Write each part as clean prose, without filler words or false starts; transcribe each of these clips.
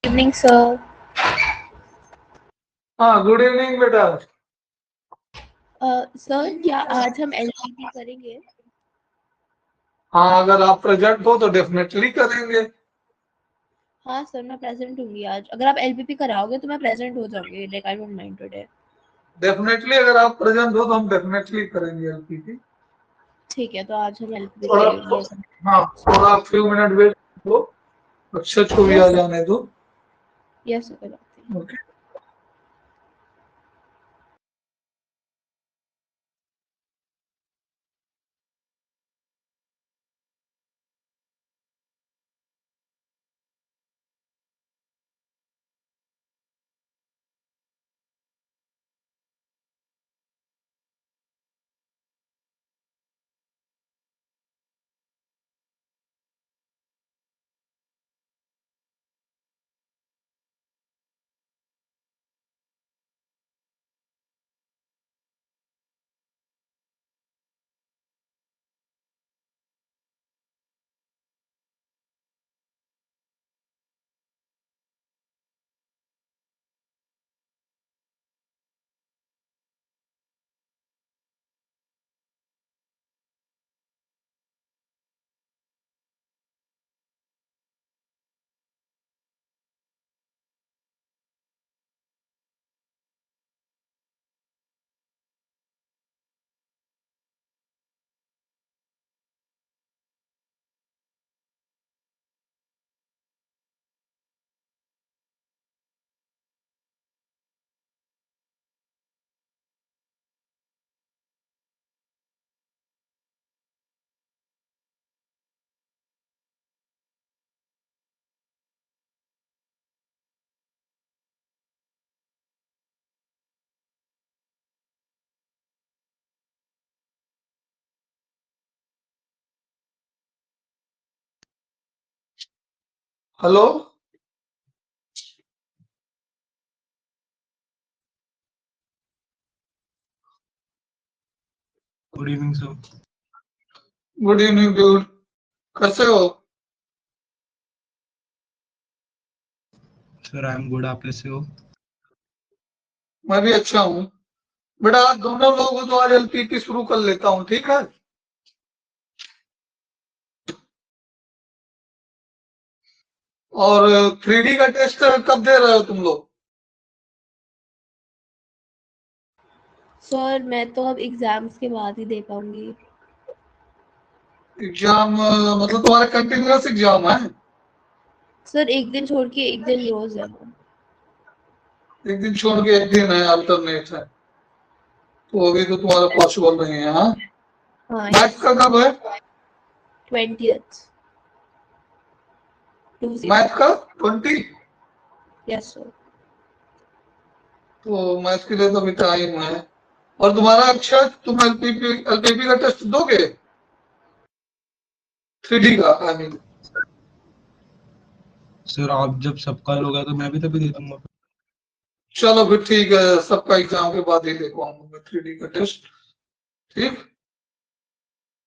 Evening sir. हाँ, good evening बेटा। Sir क्या आज हम एलपीपी करेंगे? हाँ, अगर आप प्रेजेंट हो तो डेफिनेटली करेंगे। हाँ सर, मैं प्रेजेंट होंगी आज। अगर आप एलपीपी कराओगे तो मैं प्रेजेंट हो जाऊंगी। Like I don't mind today. Definitely अगर आप प्रेजेंट हो तो हम डेफिनेटली करेंगे एलपीपी। ठीक है, तो आज हम एलपीपी थोड़ा करेंगे सर। हाँ, थोड़ा फ्यू मिनट वेट करो। अक्षत को भी आ यस सर। जाने दो। यस सर, कराते हैं। Okay. Hello. Good evening sir. Good evening dude. कैसे हो? सर आई एम गुड, आप कैसे हो? मैं भी अच्छा हूँ। बेटा, आप दोनों लोग हो तो आज एलपीपी शुरू कर लेता हूँ, ठीक है? और 3D का टेस्ट कब दे रहे हो तुम लोग? सर मैं तो अब एग्जाम्स के बाद ही दे पाऊंगी। एग्जाम मतलब तुम्हारा कंटिन्यूअस एग्जाम है? सर एक दिन छोड़ के एक दिन रोज है वो। एक दिन छोड़ के एक दिन है, अल्टरनेट है। तो अभी तो तुम्हारा पॉसिबल नहीं है। हाँ, हाँ मैथ यस का सर। कब है? 20th 20। मैथ का 20? Yes sir. तो मैथ के लिए तो अभी टाइम है। और तुम्हारा अक्षर, तुम एलपीपी का टेस्ट दोगे? 3D का आई मीन। सर आप जब सबका लोगे तो मैं भी तभी दे दूंगा। चलो फिर ठीक है, सबका एग्जाम के बाद ही दे पाऊंगा मैं 3D का टेस्ट। ठीक।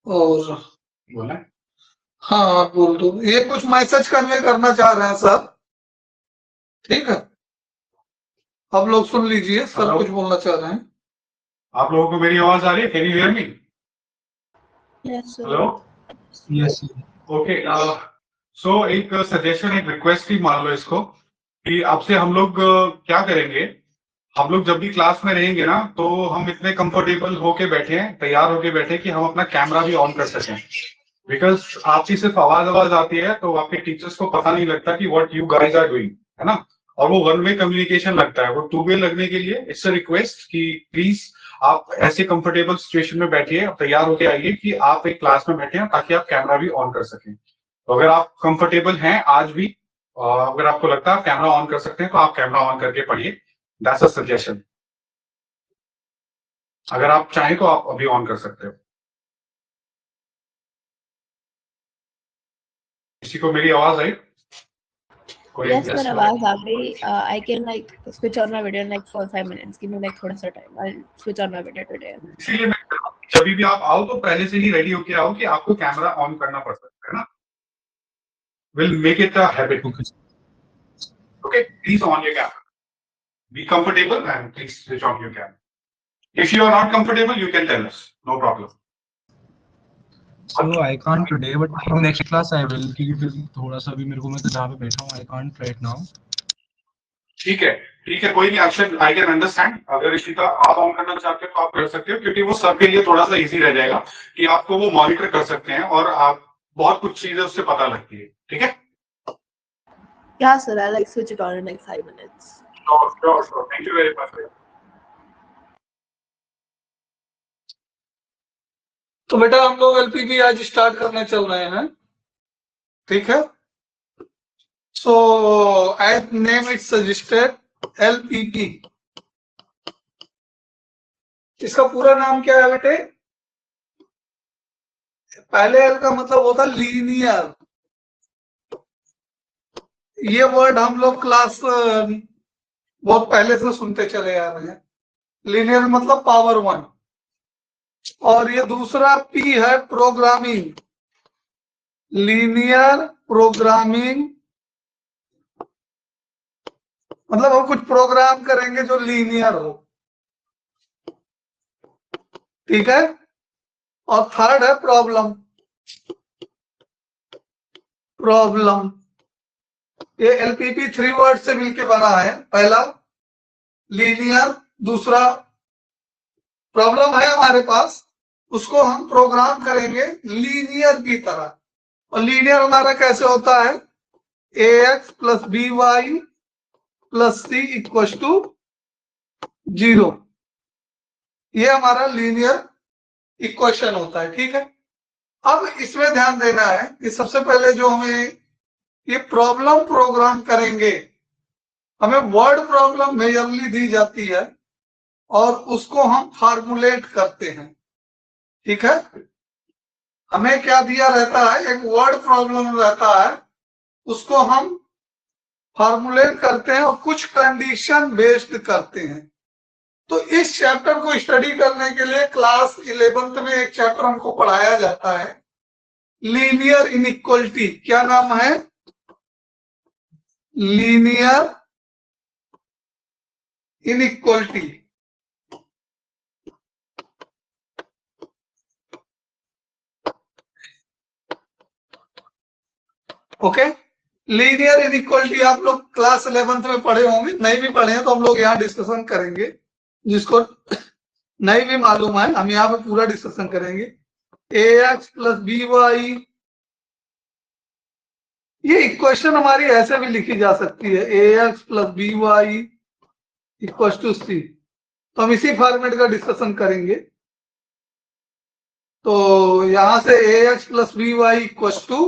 और बोला हाँ, आप बोल दो, ये कुछ मैसेज कन्वे करना चाह रहे हैं सर। ठीक है, आप लोग सुन लीजिए, सर हेलो। कुछ बोलना चाह रहे हैं। आप लोगों को मेरी आवाज आ रही है? Can you hear me? Yes sir. Hello. Yes okay. So एक सजेशन, एक रिक्वेस्ट ही मान लो इसको कि आपसे हम लोग क्या करेंगे। हम लोग जब भी क्लास में रहेंगे ना, तो हम इतने कंफर्टेबल होके बैठे हैं, तैयार होके बैठे कि हम अपना कैमरा भी ऑन कर सकें। बिकॉज आपकी सिर्फ आवाज आवाज आती है तो आपके टीचर्स को पता नहीं लगता कि what you guys are doing, है ना। और वो वन वे कम्युनिकेशन लगता है, वो टू वे लगने के लिए इट्स अ रिक्वेस्ट कि प्लीज आप ऐसे कंफर्टेबल सिचुएशन में बैठिए, तैयार होके आइए कि आप एक क्लास में बैठे हैं ताकि आप कैमरा भी ऑन कर सकें। तो अगर आप कंफर्टेबल हैं आज भी, अगर आपको लगता है कैमरा ऑन कर सकते हैं तो आप कैमरा ऑन करके पढ़िए। That's a suggestion. अगर आप चाहें तो आप अभी ऑन कर सकते हो। किसी को मेरी आवाज आई? कोई? Yes yes sir, sir. आवाज आ गई। I can like switch on my video in like 4-5 minutes। Give me like थोड़ा सा time. I switch on my video today. इसीलिए मैं कह रहा हूं, जब भी आप आओ तो पहले से ही रेडी होके आओ कि आपको कैमरा ऑन करना पड़ सकता है ना। Will make it a habit. Okay Okay, please on your camera. Be comfortable and please switch on your camera. If you are not comfortable, you can tell us. No problem. So I can't today, but from next class I will. क्योंकि फिर थोड़ा सा भी मेरे को, मैं तो जहाँ पे बैठा हूँ, I can't right now. ठीक है, कोई नहीं, अक्षर आई कैन अंडरस्टैंड। अगर इशिता आप ऑन करना चाहते हो तो आप कर सकते हो, क्योंकि वो सबके लिए थोड़ा सा इजी रह जाएगा कि आपको वो मॉनिटर कर सकते हैं और आप बहुत कुछ चीजें उससे पता लगती है। ठीक है? Yeah, sir. I'll like switch it on in like 5 minutes. Sure. Thank you very much. तो बेटा हम लोग एलपीपी आज स्टार्ट करने चल रहे हैं, ठीक है। So as name it suggested LPP, इसका पूरा नाम क्या है बेटे? पहले एल का मतलब होता लीनियर। ये वर्ड हम लोग क्लास बहुत पहले से सुनते चले आ रहे हैं। लीनियर मतलब पावर 1, और ये दूसरा पी है प्रोग्रामिंग, लीनियर प्रोग्रामिंग, मतलब हम कुछ प्रोग्राम करेंगे जो लीनियर हो, ठीक है। और थर्ड है प्रॉब्लम। ये एलपीपी 3 वर्ड से मिलके बना है। पहला लीनियर, दूसरा प्रॉब्लम है हमारे पास, उसको हम प्रोग्राम करेंगे लीनियर की तरह। और लीनियर हमारा कैसे होता है? ax plus b y plus c equal to 0, ये हमारा लीनियर इक्वेशन होता है, ठीक है। अब इसमें ध्यान देना है कि सबसे पहले जो हमें ये प्रॉब्लम प्रोग्राम करेंगे, हमें वर्ड प्रॉब्लम मेजरली दी जाती है और उसको हम फार्मुलेट करते हैं, ठीक है। हमें क्या दिया रहता है? एक वर्ड प्रॉब्लम रहता है, उसको हम फार्मुलेट करते हैं और कुछ कंडीशन बेस्ड करते हैं। तो इस चैप्टर को स्टडी करने के लिए क्लास 11th में एक चैप्टर हमको पढ़ाया जाता है, लीनियर इनइक्वालिटी। क्या नाम है? Linear inequality. Okay, linear inequality आप लोग क्लास 11th में पढ़े होंगे, नहीं भी पढ़े हैं तो हम लोग यहाँ डिस्कशन करेंगे। जिसको नहीं भी मालूम है हम यहाँ पे पूरा डिस्कशन करेंगे। ax प्लस बी वाई, ये इक्वेशन हमारी ऐसे भी लिखी जा सकती है, ax plus b y equal to c. तो हम इसी फॉर्मेट का डिस्कशन करेंगे। तो यहां से ax plus b y equal to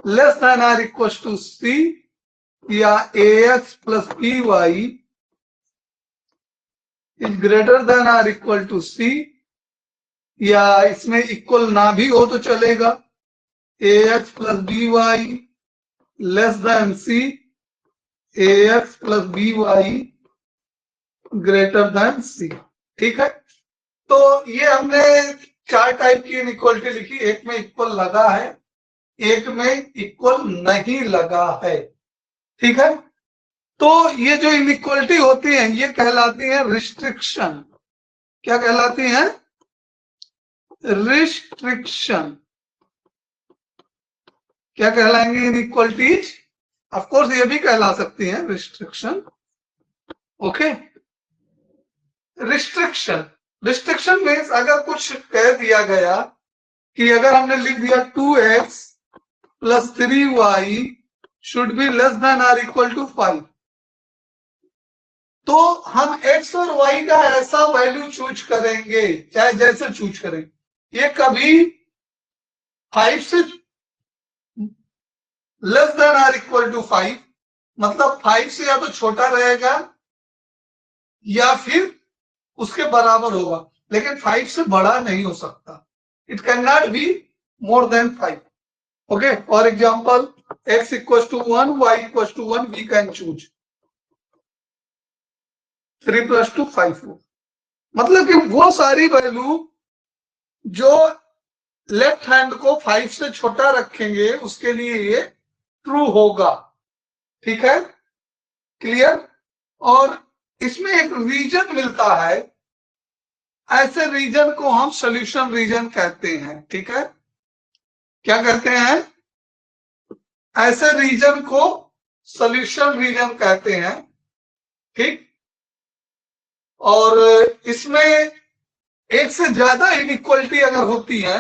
less than or equal to c, या ax plus b y is greater than or equal to c, या इसमें इक्वल ना भी हो तो चलेगा, ax plus b y less than c, ax plus b y greater than c, ठीक है। तो ये हमने 4 टाइप की इनइक्वालिटी लिखी, एक में इक्वल लगा है, एक में इक्वल नहीं लगा है, ठीक है। तो ये जो इनइक्वालिटी होती है ये कहलाती है रिस्ट्रिक्शन। क्या कहलाती है? रिस्ट्रिक्शन। क्या कहलाएंगे इनइक्वालिटीज? ऑफ कोर्स ये भी कहला सकती हैं रिस्ट्रिक्शन। ओके, रिस्ट्रिक्शन मीन्स अगर कुछ कह दिया गया कि अगर हमने लिख दिया 2x plus 3y should be less than or equal to 5, तो हम x और y का ऐसा वैल्यू चूज करेंगे, चाहे जैसे चूज करें, ये कभी 5 से less than or equal to 5, मतलब 5 से या तो छोटा रहेगा या फिर उसके बराबर होगा, लेकिन 5 से बड़ा नहीं हो सकता। It can not be more than 5। Okay, for example x equal to 1, y equal to 1, we can choose 3 plus 2 5। मतलब कि वो सारी वैल्यू जो लेफ्ट हैंड को 5 से छोटा रखेंगे उसके लिए ये ट्रू होगा, ठीक है। क्लियर। और इसमें एक रीजन मिलता है, ऐसे रीजन को हम सॉल्यूशन रीजन कहते हैं। ठीक है, क्या कहते हैं? ऐसे रीजन को सॉल्यूशन रीजन कहते हैं। ठीक, और इसमें एक से ज्यादा इनइक्वलिटी अगर होती है,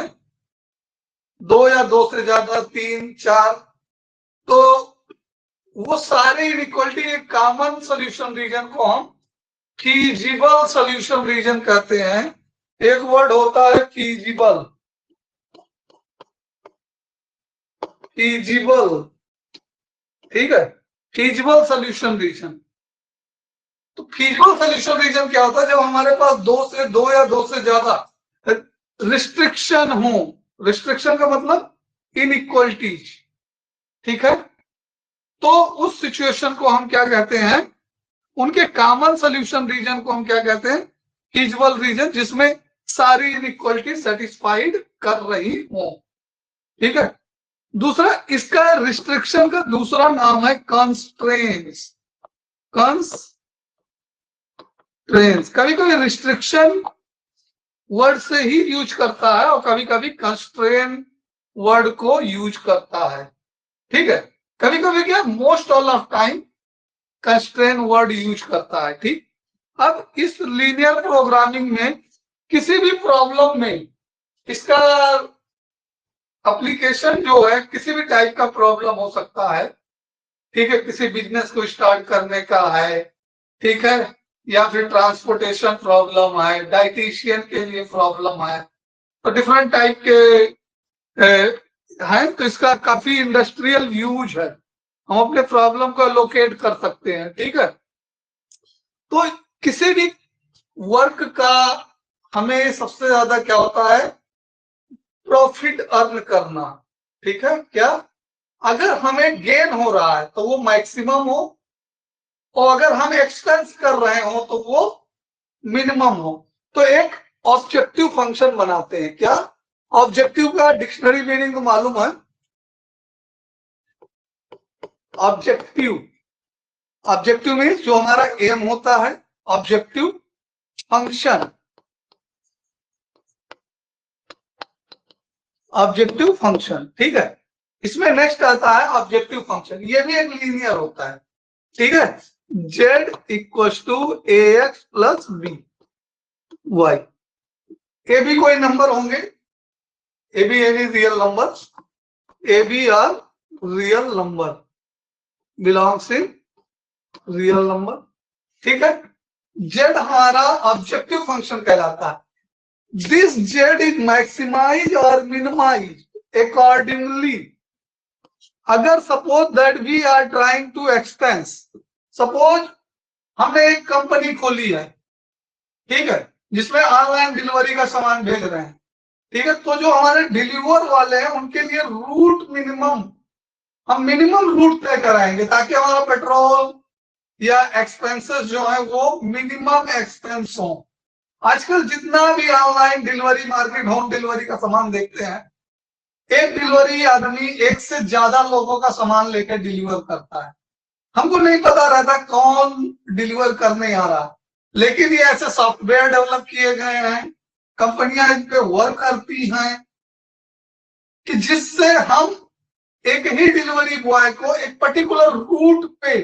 2 या 2 से ज्यादा, 3, 4, तो वो सारे इनइक्वलिटी एक कॉमन सॉल्यूशन रीजन को हम फीजिबल सॉल्यूशन रीजन कहते हैं। एक वर्ड होता है फीजिबल, फीजिबल, ठीक है, फीजिबल सॉल्यूशन रीजन। तो फीजिबल सॉल्यूशन रीजन क्या होता है? जब हमारे पास 2 या 2 से ज्यादा रिस्ट्रिक्शन हो। रिस्ट्रिक्शन का मतलब इनइक्वलिटीज। ठीक है, तो उस सिचुएशन को हम क्या कहते हैं? उनके कॉमन सॉल्यूशन रीजन को हम क्या कहते हैं? फीजिबल रीजन, जिसमें सारी इनइक्वलिटी सेटिस्फाइड कर रही हो। ठीक है, दूसरा इसका रिस्ट्रिक्शन का दूसरा नाम है कंस्ट्रेंट्स। कंस्ट्रेंट्स कभी कभी रिस्ट्रिक्शन वर्ड से ही यूज करता है और कभी कभी कंस्ट्रेंट वर्ड को यूज करता है। ठीक है, कभी कभी क्या, most all of time constraint word use करता है। ठीक, अब इस लीनियर प्रोग्रामिंग में किसी भी प्रॉब्लम में इसका एप्लीकेशन जो है, किसी भी टाइप का प्रॉब्लम हो सकता है। ठीक है, किसी बिजनेस को स्टार्ट करने का है, ठीक है, या फिर ट्रांसपोर्टेशन प्रॉब्लम है, डाइटिशियन के लिए प्रॉब्लम है, तो डिफरेंट टाइप के है। तो इसका काफी इंडस्ट्रियल यूज है, हम अपने प्रॉब्लम को लोकेट कर सकते हैं। ठीक है, तो किसी भी वर्क का हमें सबसे ज्यादा क्या होता है? प्रॉफिट अर्न करना। ठीक है, क्या? अगर हमें गेन हो रहा है तो वो मैक्सिमम हो, और अगर हम एक्सपेंस कर रहे हो तो वो मिनिमम हो। तो एक ऑब्जेक्टिव फंक्शन बनाते हैं। क्या ऑब्जेक्टिव का डिक्शनरी मीनिंग मालूम है? ऑब्जेक्टिव, ऑब्जेक्टिव मीन्स जो हमारा एम होता है। Objective function, objective function. ठीक है, इसमें नेक्स्ट आता है ऑब्जेक्टिव फंक्शन, ये भी एक लीनियर होता है। ठीक है, z equals to ax plus b y. A b कोई नंबर होंगे, a b any real number, a b are real number, belongs in real number. ठीक है, z हमारा ऑब्जेक्टिव फंक्शन कहलाता है। This z is maximized or minimized accordingly. अगर suppose that we are trying to expense, suppose हमने एक company खोली है, ठीक है, जिसमें ऑनलाइन डिलीवरी का सामान भेज रहे हैं। ठीक है, तो जो हमारे डिलीवर वाले हैं उनके लिए रूट मिनिमम, हम मिनिमम रूट तय कराएंगे ताकि हमारा पेट्रोल या एक्सपेंसेस जो है वो मिनिमम एक्सपेंस हो। आजकल जितना भी online delivery market, home delivery का सामान देखते हैं, एक डिलीवरी आदमी एक से ज्यादा लोगों का सामान लेकर डिलीवर करता है। हमको नहीं पता रहता कौन डिलीवर करने आ रहा, लेकिन ये ऐसे सॉफ्टवेयर डेवलप किए गए हैं, कंपनियां इन पे वर्क करती हैं कि जिससे हम एक ही डिलीवरी बॉय को एक पर्टिकुलर रूट पे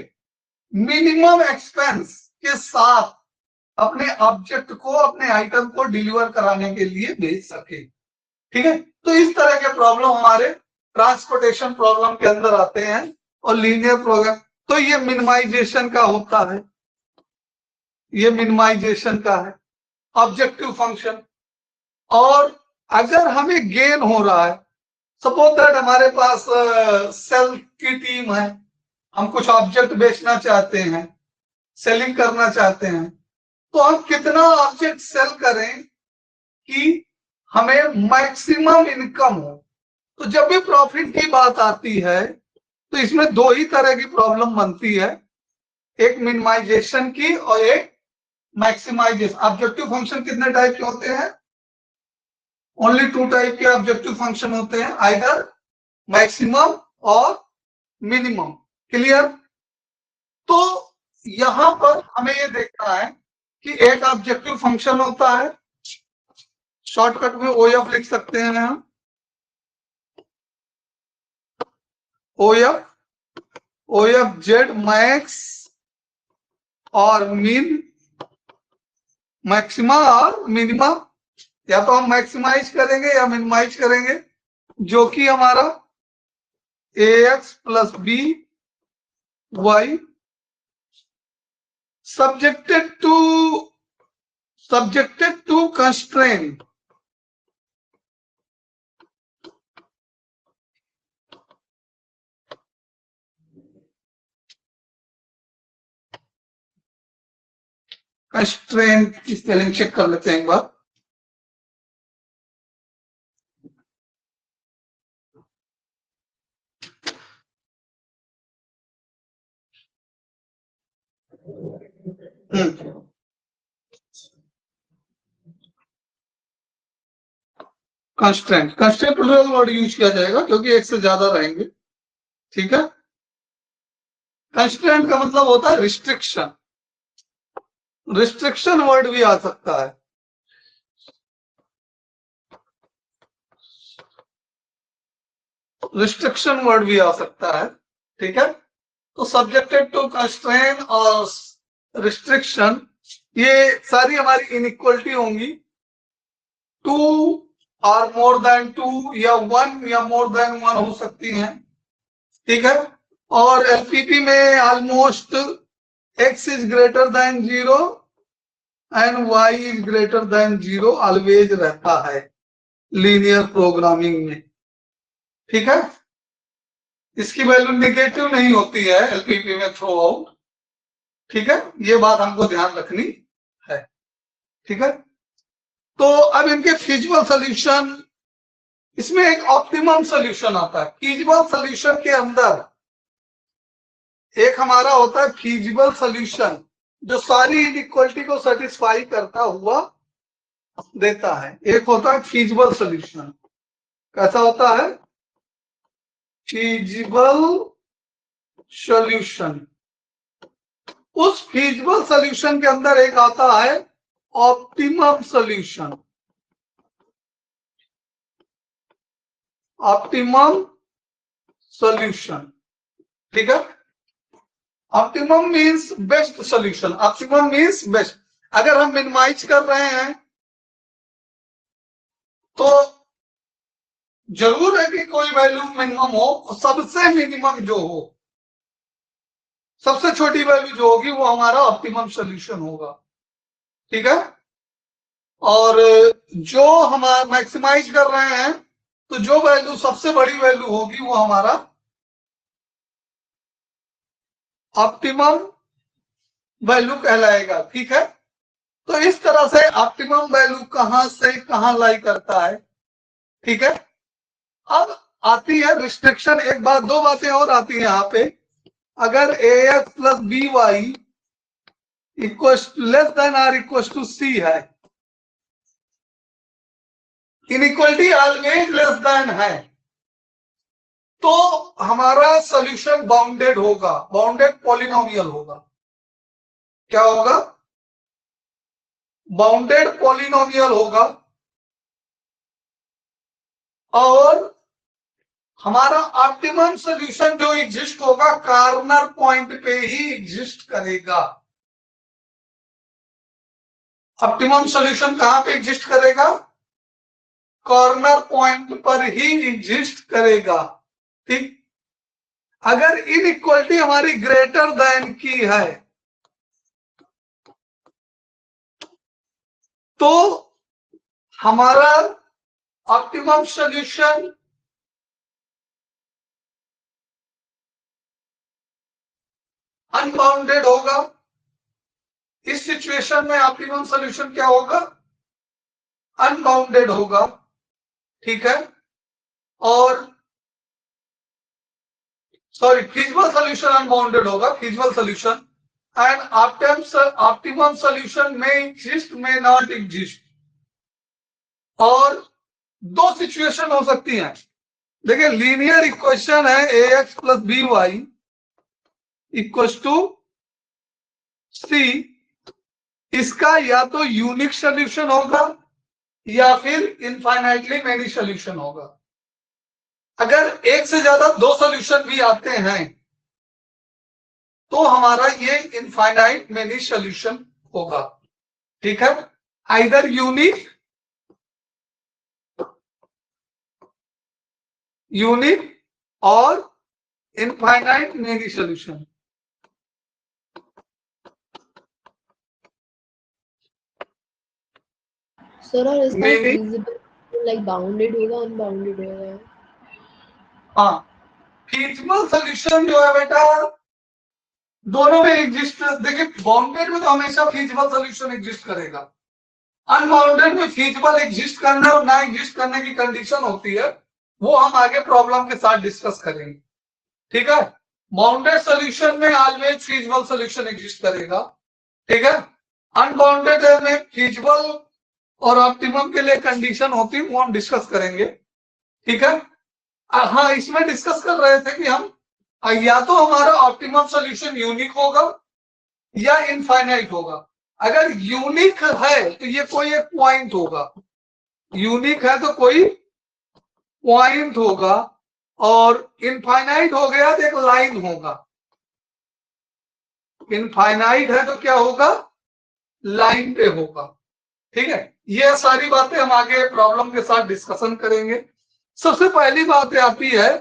मिनिमम एक्सपेंस के साथ अपने ऑब्जेक्ट को, अपने आइटम को डिलीवर कराने के लिए भेज सके। ठीक है, तो इस तरह के प्रॉब्लम हमारे ट्रांसपोर्टेशन प्रॉब्लम के अंदर आते हैं और लीनियर प्रोग्राम। तो ये मिनिमाइजेशन का होता है, ये मिनिमाइजेशन का है ऑब्जेक्टिव फंक्शन। और अगर हमें गेन हो रहा है, सपोज दैट हमारे पास सेल की टीम है, हम कुछ ऑब्जेक्ट बेचना चाहते हैं, सेलिंग करना चाहते हैं, तो हम कितना ऑब्जेक्ट सेल करें कि हमें मैक्सिमम इनकम हो। तो जब भी प्रॉफिट की बात आती है तो इसमें दो ही तरह की प्रॉब्लम बनती है, एक मिनिमाइजेशन की और एक मैक्सिमाइजेशन। ऑब्जेक्टिव फंक्शन कितने टाइप के होते हैं? ओनली 2 टाइप के ऑब्जेक्टिव फंक्शन होते हैं, आइदर मैक्सिमम और मिनिमम। क्लियर? तो यहां पर हमें ये देखना है कि एक ऑब्जेक्टिव फंक्शन होता है, शॉर्टकट में OF लिख सकते हैं हम, OF जेड मैक्स और मिन, मैक्सिमा और मिनिमा, या तो हम मैक्सिमाइज करेंगे या मिनिमाइज करेंगे, जो कि हमारा AX plus b y subjected to constraint. Constraint की स्पेलिंग चेक कर लेते हैं एक बार। कंस्ट्रेंट प्लूरल वर्ड यूज किया जाएगा क्योंकि एक से ज्यादा रहेंगे, ठीक है। कंस्ट्रेंट का मतलब होता है रिस्ट्रिक्शन, रिस्ट्रिक्शन वर्ड भी आ सकता है। रिस्ट्रिक्शन वर्ड भी आ सकता है, ठीक है। तो सब्जेक्टेड टू कंस्ट्रेंट और रिस्ट्रिक्शन, ये सारी हमारी इनइक्वलिटी होंगी। 2 और मोर देन 2 या 1 या मोर देन 1 हो सकती हैं, ठीक है। और एलपीपी में almost x is greater then 0 and y is greater then 0 always रहता है लीनियर प्रोग्रामिंग में, ठीक है। इसकी वैल्यू निगेटिव नहीं होती है एलपीपी में थ्रू आउट, ठीक है। ये बात हमको ध्यान रखनी है, ठीक है। तो अब इनके फिजिबल सॉल्यूशन, इसमें एक ऑप्टिमम सॉल्यूशन आता है। फिजिबल सॉल्यूशन के अंदर एक हमारा होता है फिजिबल सॉल्यूशन जो सारी इनइक्वालिटी को सेटिस्फाई करता हुआ देता है। एक होता है फिजिबल सॉल्यूशन, कैसा होता है? Feasible solution. उस फिजिबल सॉल्यूशन के अंदर एक आता है ऑप्टिमम सॉल्यूशन। ऑप्टिमम सॉल्यूशन, ठीक है। Optimum means best solution, optimum means best. अगर हम मिनिमाइज कर रहे हैं तो जरूर है कि कोई वैल्यू मिनिमम हो, सबसे मिनिमम जो हो, सबसे छोटी वैल्यू जो होगी वो हमारा ऑप्टिमम सॉल्यूशन होगा, ठीक है। और जो हम मैक्सिमाइज कर रहे हैं तो जो वैल्यू सबसे बड़ी वैल्यू होगी वो हमारा ऑप्टिमम वैल्यू कहलाएगा, ठीक है। तो इस तरह से ऑप्टिमम वैल्यू कहां से कहां लाई करता है, ठीक है। अब आती है रिस्ट्रिक्शन। एक बात, दो बातें और आती है यहां पे। अगर ax plus b y equal less than or equal to c है, इनइक्वालिटी ऑलवेज लेस देन है, तो हमारा सॉल्यूशन बाउंडेड होगा, बाउंडेड पॉलिनोमियल होगा। क्या होगा? बाउंडेड पॉलिनोमियल होगा। और हमारा ऑप्टिमम सॉल्यूशन जो एग्जिस्ट होगा कॉर्नर पॉइंट पे ही एग्जिस्ट करेगा। ऑप्टिमम सॉल्यूशन कहां पे एग्जिस्ट करेगा? कॉर्नर पॉइंट पर ही एग्जिस्ट करेगा, ठीक। अगर इनइक्वालिटी हमारी ग्रेटर देन की है तो हमारा ऑप्टिमम सॉल्यूशन अनबाउंडेड होगा। इस सिचुएशन में ऑप्टिमम सॉल्यूशन क्या होगा? अनबाउंडेड होगा, ठीक है। और सॉरी, फिजिबल सॉल्यूशन अनबाउंडेड होगा, feasible solution. And optimum solution में एग्जिस्ट, में नॉट एग्जिस्ट। और दो सिचुएशन हो सकती हैं। देखिए, लीनियर इक्वेशन है ax plus b y equal to c इसका या तो यूनिक सॉल्यूशन होगा या फिर इनफाइनाइटली मेनी सॉल्यूशन होगा। अगर एक से ज्यादा दो सॉल्यूशन भी आते हैं तो हमारा ये इनफाइनाइट मेनी सॉल्यूशन होगा। ठीक है, आइदर यूनिक और इनफाइनाइट मेनी सॉल्यूशन। सर और इसका Maybe- feasible like bounded होगा अनबाउंडेड होगा? हाँ, फीजिबल सॉल्यूशन जो है बेटा दोनों में एग्जिस्ट। देखिए बाउंडेड में तो हमेशा फीजिबल सॉल्यूशन एग्जिस्ट करेगा, अनबाउंडेड में फीजिबल एग्जिस्ट करना और ना एग्जिस्ट करने की कंडीशन होती है, वो हम आगे प्रॉब्लम के साथ डिस्कस करेंगे। ठीक है, बाउंडेड सॉल्यूशन में ऑलवेज फीजिबल सॉल्यूशन एग्जिस्ट करेगा। ठीक है, अनबाउंडेड में फीजिबल और ऑप्टिमम के लिए कंडीशन होती है, वो हम डिस्कस करेंगे। ठीक है, हाँ इसमें डिस्कस कर रहे थे कि हम या तो हमारा ऑप्टिमम सॉल्यूशन यूनिक होगा या इनफाइनाइट होगा। अगर यूनिक है तो ये कोई एक पॉइंट होगा, यूनिक है तो कोई पॉइंट होगा, और इनफाइनाइट हो गया तो एक लाइन होगा। इनफाइनाइट है तो क्या होगा, लाइन पे होगा। ठीक है, ये सारी बातें हम आगे प्रॉब्लम के साथ डिस्कशन करेंगे। सबसे पहली बात आती है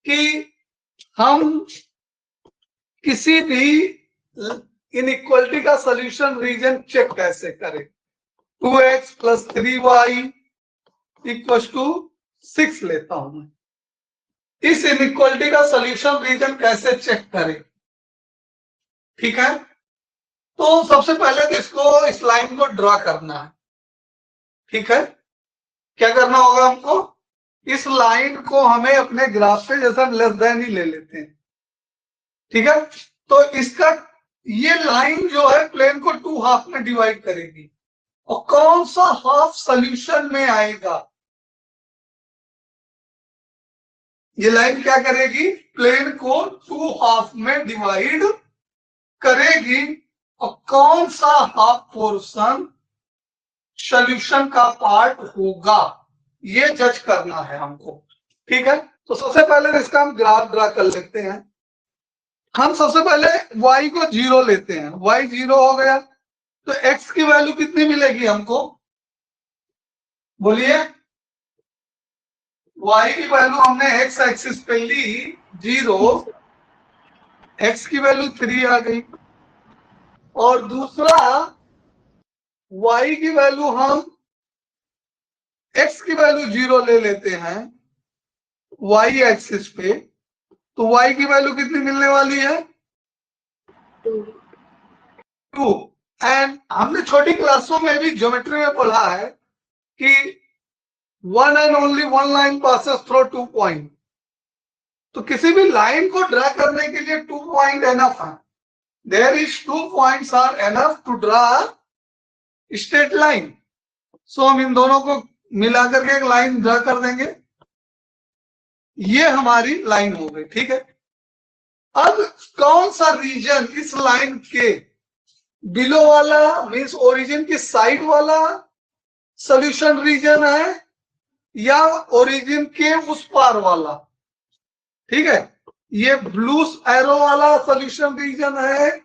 कि हम किसी भी इनइक्वालिटी का सॉल्यूशन रीजन चेक कैसे करें। 2x + 3y = 6 लेता हूं मैं, इस इनइक्वालिटी का सॉल्यूशन रीजन कैसे चेक करें। ठीक है, तो सबसे पहले तो इसको इस लाइन को ड्रा करना है। ठीक है, क्या करना होगा हमको, इस लाइन को हमें अपने ग्राफ पे जैसा लेस देन ही ले लेते हैं। ठीक है, तो इसका ये लाइन जो है प्लेन को 2 हाफ में डिवाइड करेगी, और कौन सा हाफ सॉल्यूशन में आएगा, ये लाइन क्या करेगी, प्लेन को 2 हाफ में डिवाइड करेगी, और कौन सा हाफ पोर्शन सॉल्यूशन का पार्ट होगा ये जज करना है हमको। ठीक है, तो सबसे पहले इसका हम ग्राफ ड्रा कर लेते हैं। हम सबसे पहले y को 0 लेते हैं, y 0 हो गया तो x की वैल्यू कितनी मिलेगी हमको, बोलिए। y की वैल्यू हमने x एक्सिस पे ली 0, x की वैल्यू 3 आ गई, और दूसरा y की वैल्यू हम x की वैल्यू 0 ले लेते हैं y एक्सिस पे, तो y की वैल्यू कितनी मिलने वाली है, 2। एंड हमने छोटी क्लासों में भी ज्योमेट्री में पढ़ा है कि one and only one line passes through 2 point. तो किसी भी लाइन को ड्रा करने के लिए 2 पॉइंट एनफ है। There is 2 points are enough to draw straight line. So हम इन दोनों को मिलाकर के एक लाइन ड्रा कर देंगे, ये हमारी लाइन हो गई। ठीक है, अब कौन सा रीजन इस लाइन के बिलो वाला मींस ओरिजिन की साइड वाला सॉल्यूशन रीजन है या ओरिजिन के उस पार वाला। ठीक है, ये ब्लू एरो वाला सॉल्यूशन रीजन है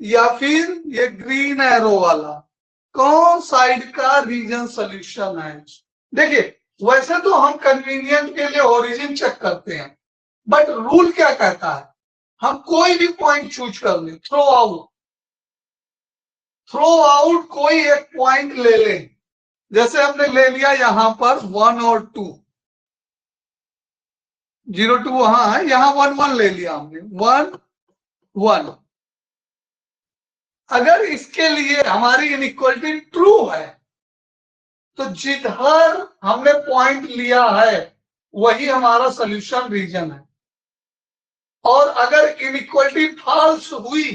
या फिर ये ग्रीन एरो वाला, कौन साइड का रीजन सॉल्यूशन है। देखिए वैसे तो हम कन्वीनियंट के लिए ओरिजिन चेक करते हैं, बट रूल क्या कहता है, हम कोई भी पॉइंट चूज कर लें, थ्रो आउट कोई एक पॉइंट ले लें। जैसे हमने ले लिया यहां पर 1 और 2, 0 2 वहां है, यहां 1 1 ले लिया हमने, 1 1। अगर इसके लिए हमारी इनइक्वालिटी ट्रू है तो जिधर हमने पॉइंट लिया है वही हमारा सॉल्यूशन रीजन है, और अगर इनइक्वालिटी फॉल्स हुई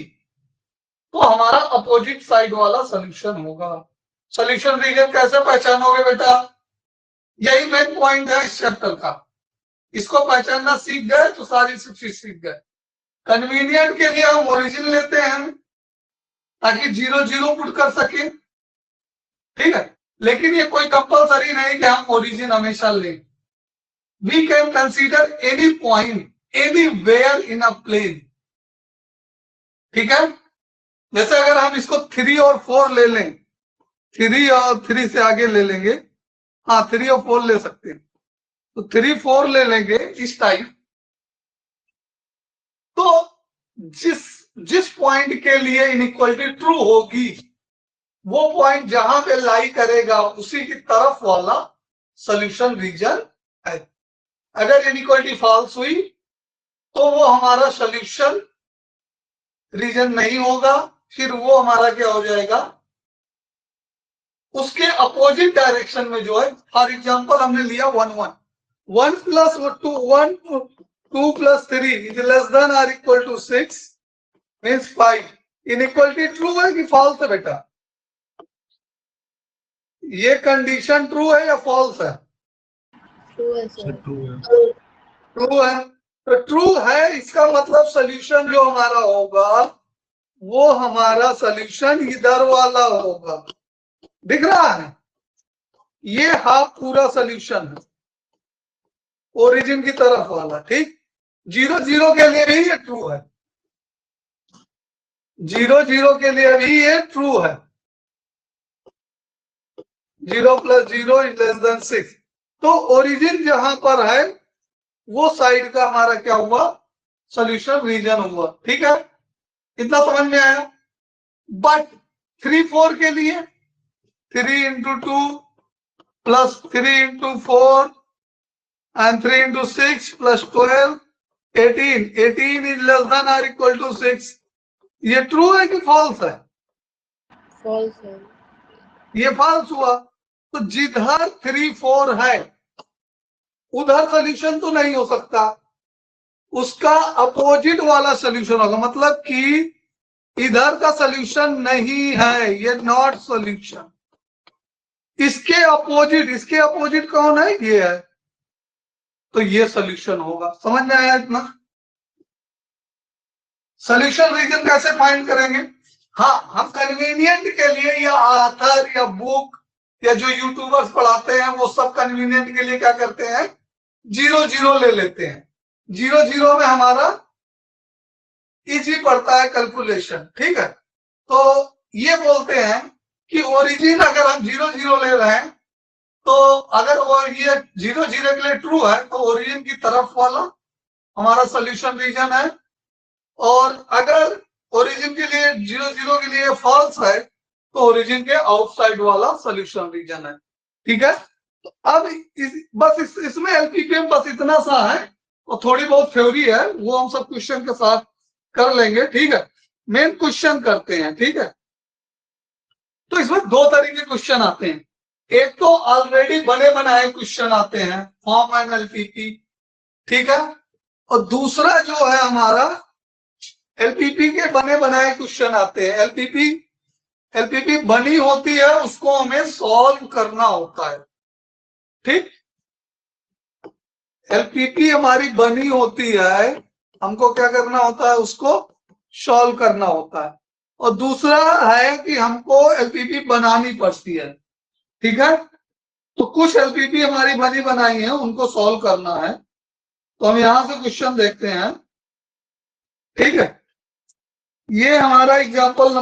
तो हमारा अपोजिट साइड वाला सॉल्यूशन होगा। सॉल्यूशन रीजन कैसे पहचानोगे बेटा, यही मेन पॉइंट है इस चैप्टर का। इसको पहचानना सीख गए तो सारी सब चीज सीख गए। कन्वीनियंट के लिए हम ओरिजिन लेते हैं, ताकि 0 0 पुट कर सके, ठीक है। लेकिन ये कोई कंपलसरी नहीं कि हम ओरिजिन हमेशा लें। We can consider any point anywhere in a plane, ठीक है। जैसे अगर हम इसको 3 और 4 ले लें, 3 और 3 से आगे ले लेंगे, हाँ 3 और 4 ले सकते हैं, तो 3 4 ले लेंगे इस टाइप। तो जिस पॉइंट के लिए इनइक्वालिटी ट्रू होगी, वो पॉइंट जहां पे लाई करेगा उसी की तरफ वाला सॉल्यूशन रीजन है। अगर इनइक्वालिटी फॉल्स हुई तो वो हमारा सॉल्यूशन रीजन नहीं होगा, फिर वो हमारा क्या हो जाएगा, उसके अपोजिट डायरेक्शन में जो है। फॉर एग्जांपल हमने लिया 1 1 1 plus 2 1 2 plus 3 is less than or equal to 6 means 5। Inequality true है कि फॉल्स है बेटा? ये कंडीशन ट्रू है या फॉल्स है? ट्रू है सर सर। ट्रू है। ट्रू है। तो ट्रू है, इसका मतलब सॉल्यूशन जो हमारा होगा वो हमारा सॉल्यूशन इधर वाला होगा, दिख रहा है? ये हाफ पूरा सॉल्यूशन है, ओरिजिन की तरफ वाला, ठीक। 0 0 के लिए भी ये ट्रू है, 0 0 के लिए भी ये ट्रू है। 0 प्लस 0 इज लेस देन 6। तो ओरिजिन जहां पर है वो साइड का हमारा क्या हुआ, सॉल्यूशन रीजन हुआ, ठीक है। इतना समझ में आया। बट 3 4 के लिए 3 into 2 plus 3 into 4 and 3 into 6 plus 12 18 18 is less than or equal to 6। ये ट्रू है कि फॉल्स है? फॉल्स है। ये फॉल्स हुआ। तो जिधर 3 4 है उधर सॉल्यूशन तो नहीं हो सकता, उसका अपोजिट वाला सॉल्यूशन होगा, मतलब कि इधर का सॉल्यूशन नहीं है, ये नॉट सॉल्यूशन। इसके अपोजिट कौन है? ये है, तो ये सॉल्यूशन होगा। समझ में आया इतना? सॉल्यूशन रीजन कैसे फाइंड करेंगे? हाँ, हम कन्वीनियंट के लिए या ऑथर या बुक या जो यूट्यूबर्स पढ़ाते हैं वो सब कन्वीनियंट के लिए क्या करते हैं, 0 0 ले लेते हैं। 0 0 में हमारा इजी पड़ता है कैलकुलेशन, ठीक है। तो ये बोलते हैं कि ओरिजिन अगर हम 0 0 ले रहे हैं तो अगर वो ये 0 0 के लिए ट्रू है तो ओरिजिन की तरफ वाला हमारा सॉल्यूशन रीजन है, और अगर ओरिजिन के लिए 0 0 के लिए फॉल्स है तो ओरिजिन के आउटसाइड वाला सॉल्यूशन रीजन है, ठीक है। अब इसमें एलपीपीएम बस इतना सा है और थोड़ी बहुत थ्योरी है, वो हम सब क्वेश्चन के साथ कर लेंगे, ठीक है। मेन क्वेश्चन करते हैं, ठीक है। तो इसमें 2 तरह के क्वेश्चन आते हैं। एक तो ऑलरेडी बने बनाए क्वेश्चन आते हैं, फॉर्म एंड एलपीपी, ठीक है। और दूसरा जो है हमारा एलपीपी के बने बनाए क्वेश्चन आते हैं। एलपीपी बनी होती है, उसको हमें सॉल्व करना होता है, ठीक। एलपीपी हमारी बनी होती है, हमको क्या करना होता है, उसको सॉल्व करना होता है। और दूसरा है कि हमको एलपीपी बनानी पड़ती है, ठीक है। तो कुछ एलपीपी हमारी बनी बनाई है, उनको सॉल्व करना है। तो हम यहां से क्वेश्चन देखते हैं, ठीक है। ये हमारा एग्जाम्पल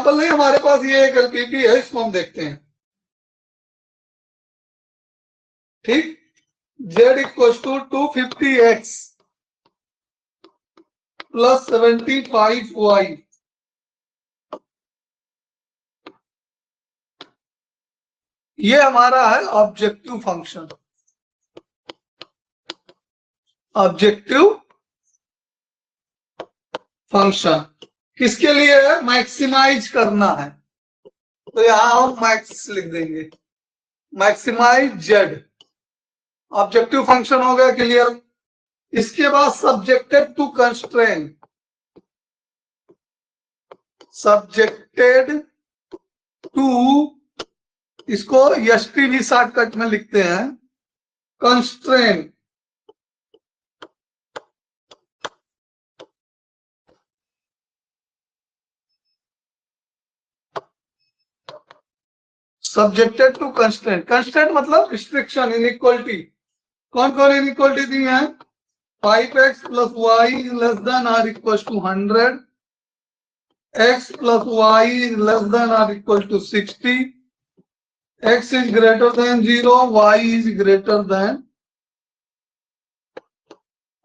नहीं, हमारे पास ये एक एलपीपी है, इसको हम देखते हैं, ठीक। z equal to 250x plus 75y। ये हमारा है ऑब्जेक्टिव फंक्शन। किसके लिए है? मैक्सिमाइज करना है, तो यहां हम मैक्स लिख देंगे, मैक्सिमाइज जेड। ऑब्जेक्टिव फंक्शन हो गया, क्लियर। इसके बाद सब्जेक्टेड टू, इसको एसटी भी शॉर्टकट में लिखते हैं, constraint. Subjected to constant. Constant मतलब रिस्ट्रिक्शन, इनइक्वालिटी। कौन कौन इनइक्वालिटी दी है? 5x plus y is less than or equals to 100, x plus y is less than or equal to 60, x is greater than 0, y is greater than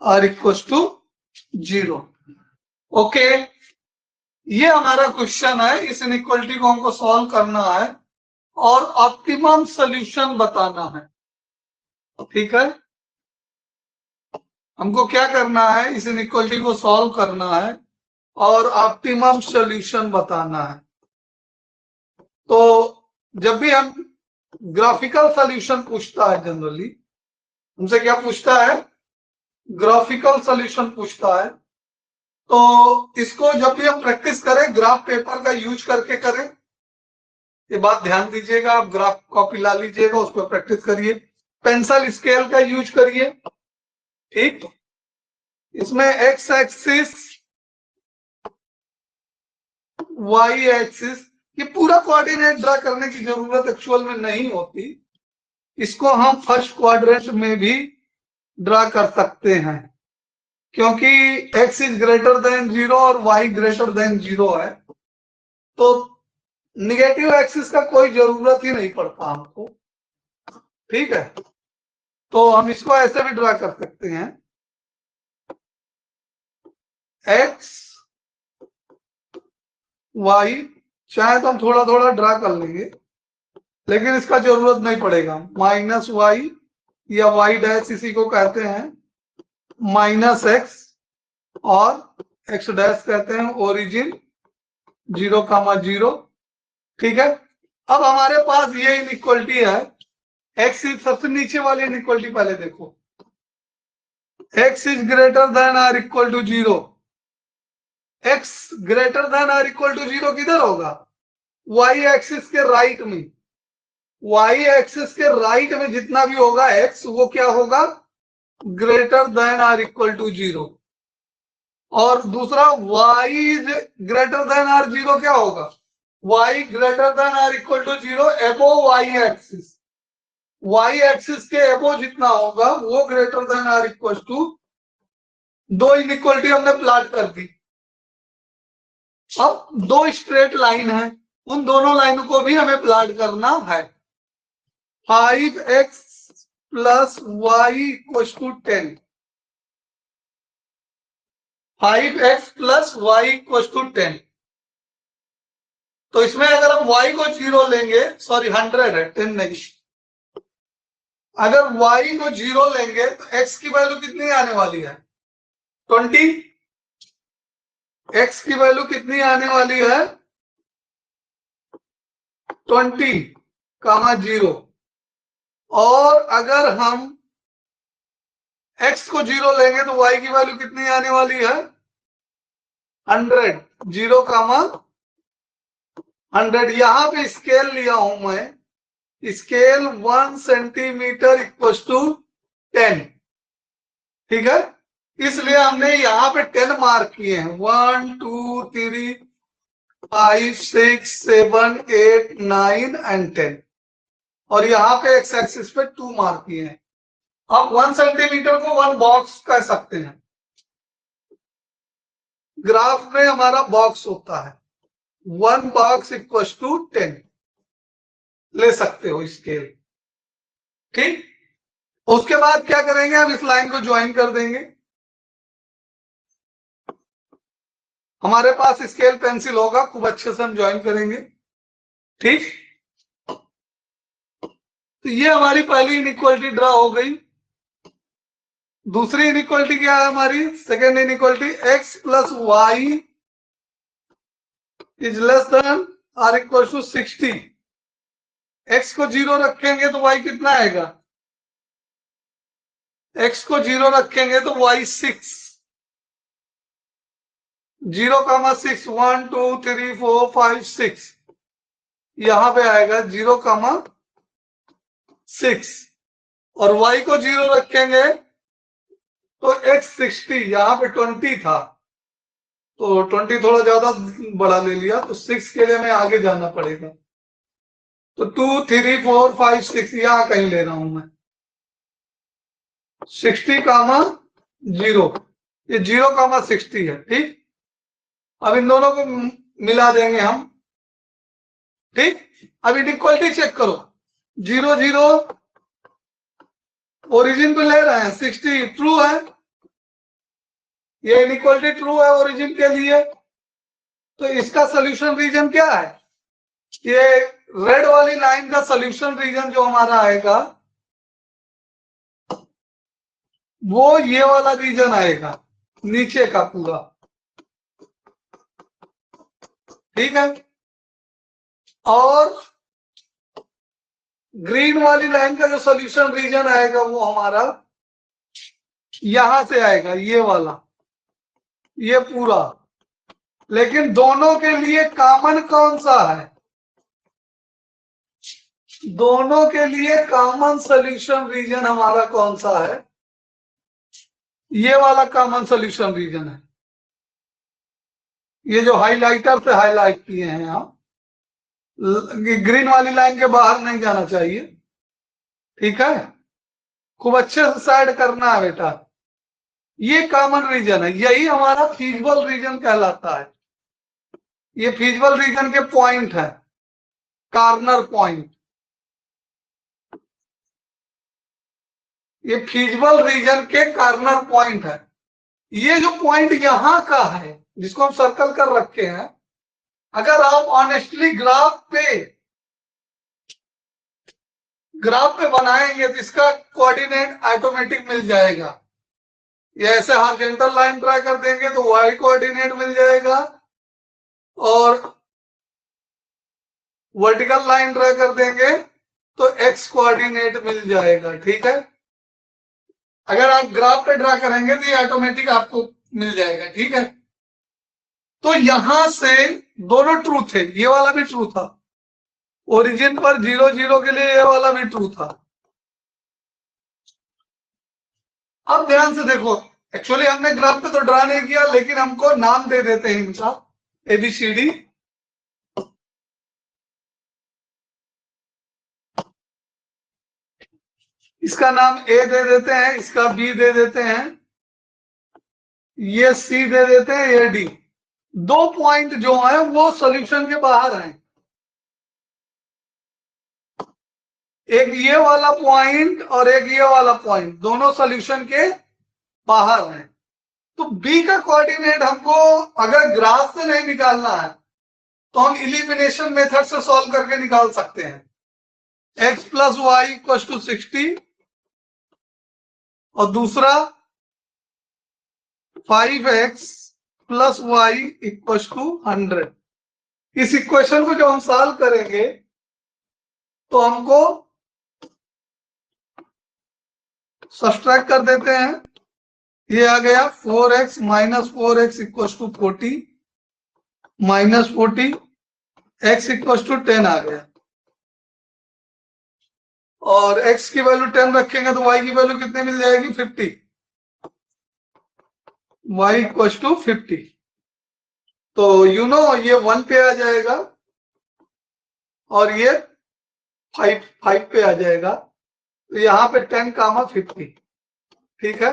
or equals to 0। Okay, ये हमारा question है। इस inequality को हमको solve करना है और optimum solution बताना है। ठीक है, हमको क्या करना है? इस इनइक्वालिटी को सॉल्व करना है और ऑप्टिमम सॉल्यूशन बताना है। तो जब भी हम ग्राफिकल सॉल्यूशन पूछता है, जनरली हमसे क्या पूछता है? ग्राफिकल सॉल्यूशन पूछता है। तो इसको जब भी हम प्रैक्टिस करें, ग्राफ पेपर का यूज करके करें। ये बात ध्यान दीजिएगा, आप ग्राफ कॉपी ला लीजिएगा, उस पर प्रैक्टिस करिए। पेंसिल स्केल का यूज करिए। ठीक, इसमें एक्स एक्सिस, वाई एक्सिस, ये पूरा कोऑर्डिनेट ड्रा करने की जरूरत एक्चुअल में नहीं होती। इसको हम फर्स्ट क्वाड्रेंट में भी ड्रा कर सकते हैं, क्योंकि x इज ग्रेटर देन 0 और y ग्रेटर देन 0 है। तो निगेटिव एक्सिस का कोई जरूरत ही नहीं पड़ता हमको। ठीक है, तो हम इसको ऐसे भी ड्रा कर सकते हैं, x y, चाहे तो हम थोड़ा थोड़ा ड्रा कर लेंगे, लेकिन इसका जरूरत नहीं पड़ेगा। माइनस वाई या वाई डैश, इसी को कहते हैं माइनस एक्स, और एक्स डैश कहते हैं ओरिजिन 0,0। ठीक है, अब हमारे पास ये इनइक्वालिटी है। एक्स इज, सबसे नीचे वाली इनइक्वालिटी पहले देखो, एक्स इज ग्रेटर देन और equal to 0। X greater than और इक्वल टू 0 किधर होगा? वाई एक्सिस के राइट में। वाई एक्सिस के राइट में जितना भी होगा एक्स, वो क्या होगा? ग्रेटर देन और इक्वल टू 0। और दूसरा y इज ग्रेटर देन और 0 क्या होगा? y ग्रेटर देन और इक्वल टू 0 एबो वाई एक्सिस। वाई एक्सिस के एबो जितना होगा वो ग्रेटर देन और इक्वल टू, दो इनइक्वालिटी हमने प्लॉट कर दी। अब दो स्ट्रेट लाइन है, उन दोनों लाइनों को भी हमें प्लॉट करना है। 5x plus y equal to 10, 5x plus y equal to 10। तो इसमें अगर हम y को 0 लेंगे, सॉरी 100 है, 10 नहीं। अगर y को 0 लेंगे तो x की वैल्यू कितनी आने वाली है? 20। x की वैल्यू कितनी आने वाली है? 20,0। और अगर हम x को 0 लेंगे तो y की वैल्यू कितनी आने वाली है? 100, 0,100। यहां पे स्केल लिया हूं मैं, स्केल 1 सेंटीमीटर इक्वल टू 10। ठीक है, इसलिए हमने यहां पे 10 मार्क किए हैं। 1 2 3 5 6 7 8 9 एंड 10। और यहां पे एक्स एक्सिस पे 2 मार्क किए हैं। आप 1 सेंटीमीटर को 1 बॉक्स कह सकते हैं। ग्राफ में हमारा बॉक्स होता है, 1 बॉक्स इक्वल टू 10 ले सकते हो स्केल। ठीक, उसके बाद क्या करेंगे? हम इस लाइन को ज्वाइन कर देंगे। हमारे पास स्केल पेंसिल होगा, खूब अच्छे से हम ज्वाइन करेंगे। ठीक, तो ये हमारी पहली इनइक्वालिटी ड्रा हो गई। दूसरी इनइक्वालिटी क्या है हमारी? Second inequality, x plus y is less than or equal to 60। x को 0 रखेंगे तो y कितना आएगा? x को 0 रखेंगे तो y 6, 0,6, 1 2 3 4 5 6, यहां पे आएगा 0,6। और y को 0 रखेंगे तो x 60, यहां पे 20 था तो 20 थोड़ा ज्यादा बड़ा ले लिया, तो 6 के लिए हमें आगे जाना पड़ेगा। तो 2 3 4 5 6 यहां कहीं ले रहा हूं मैं 60, 0 ये 0, 60 है। ठीक, अब इन दोनों को मिला देंगे हम। ठीक, अब इनइक्वालिटी चेक करो 0 0 ओरिजिन पे ले रहे हैं 60 ट्रू है, ये इनइक्वालिटी ट्रू है ओरिजिन के लिए। तो इसका सोल्यूशन रीजन क्या है? ये रेड वाली लाइन का सोल्यूशन रीजन जो हमारा आएगा वो ये वाला रीजन आएगा नीचे का पूरा। ठीक है, और ग्रीन वाली लाइन का जो सोल्यूशन रीजन आएगा वो हमारा यहां से आएगा, ये वाला, ये पूरा। लेकिन दोनों के लिए कॉमन कौन सा है? दोनों के लिए कॉमन सोल्यूशन रीजन हमारा कौन सा है? ये वाला कॉमन सोल्यूशन रीजन है, ये जो हाइलाइटर से हाईलाइट किए हैं आप, ग्रीन वाली लाइन के बाहर नहीं जाना चाहिए। ठीक है, खूब अच्छे से साइड करना है बेटा। ये कॉमन रीजन है, यही हमारा फीजिबल रीजन कहलाता है। ये फीजिबल रीजन के पॉइंट है, कॉर्नर पॉइंट। ये फीजिबल रीजन के कॉर्नर पॉइंट है। ये जो पॉइंट यहां का है जिसको हम सर्कल कर रखे हैं, अगर आप ऑनेस्टली ग्राफ पे बनाएंगे तो इसका कोऑर्डिनेट ऑटोमेटिक मिल जाएगा। ये ऐसे हॉरिजॉन्टल लाइन ड्रा कर देंगे तो वाई कोऑर्डिनेट मिल जाएगा, और वर्टिकल लाइन ड्रा कर देंगे तो एक्स कोऑर्डिनेट मिल जाएगा। ठीक है, अगर आप ग्राफ पे ड्रा करेंगे तो ये ऑटोमेटिक आपको मिल जाएगा। ठीक है, तो यहां से दोनों ट्रू थे, ये वाला भी ट्रू था, ओरिजिन पर 0 0 के लिए ये वाला भी ट्रू था। अब ध्यान से देखो, एक्चुअली हमने ग्राफ पे तो ड्रा नहीं किया, लेकिन हमको नाम दे देते हैं इनका ABCD। इसका नाम A दे देते हैं, इसका B दे देते हैं, ये C दे देते हैं, ये D। दो पॉइंट जो है वो सॉल्यूशन के बाहर हैं। एक ये वाला पॉइंट और एक ये वाला पॉइंट, दोनों सॉल्यूशन के बाहर हैं। तो B का कोऑर्डिनेट हमको अगर ग्राफ से नहीं निकालना है तो हम इलिमिनेशन मेथड से सॉल्व करके निकाल सकते हैं। x plus y equal to 60 और दूसरा 5x plus y equal to 100। इस इक्वेशन को जब हम सॉल्व करेंगे तो हमको सब्सट्रैक्ट कर देते हैं, ये आ गया 4x minus 4x equal to 40 minus 40 x equal to 10 आ गया, और x की वैल्यू 10 रखेंगे तो y की वैल्यू कितनी मिल जाएगी 50, y इक्वल टू 50। तो ये 1 पे आ जाएगा और ये 5 पे आ जाएगा, तो यहां पे 10 कामा 50। ठीक है,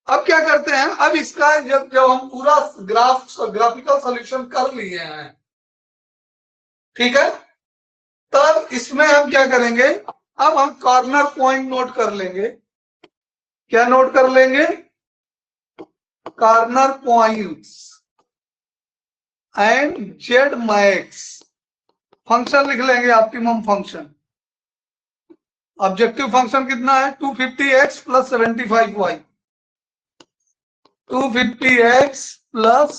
अब क्या करते हैं, अब इसका जब हम पूरा ग्राफिकल सॉल्यूशन कर लिए हैं, ठीक है, तब इसमें हम क्या करेंगे, अब हम कॉर्नर पॉइंट नोट कर लेंगे। क्या नोट कर लेंगे? Corner points and Z max. Function लिख लेंगे, ऑप्टिमम फंक्शन। ऑब्जेक्टिव फंक्शन कितना है? 250x plus 75y। 250x plus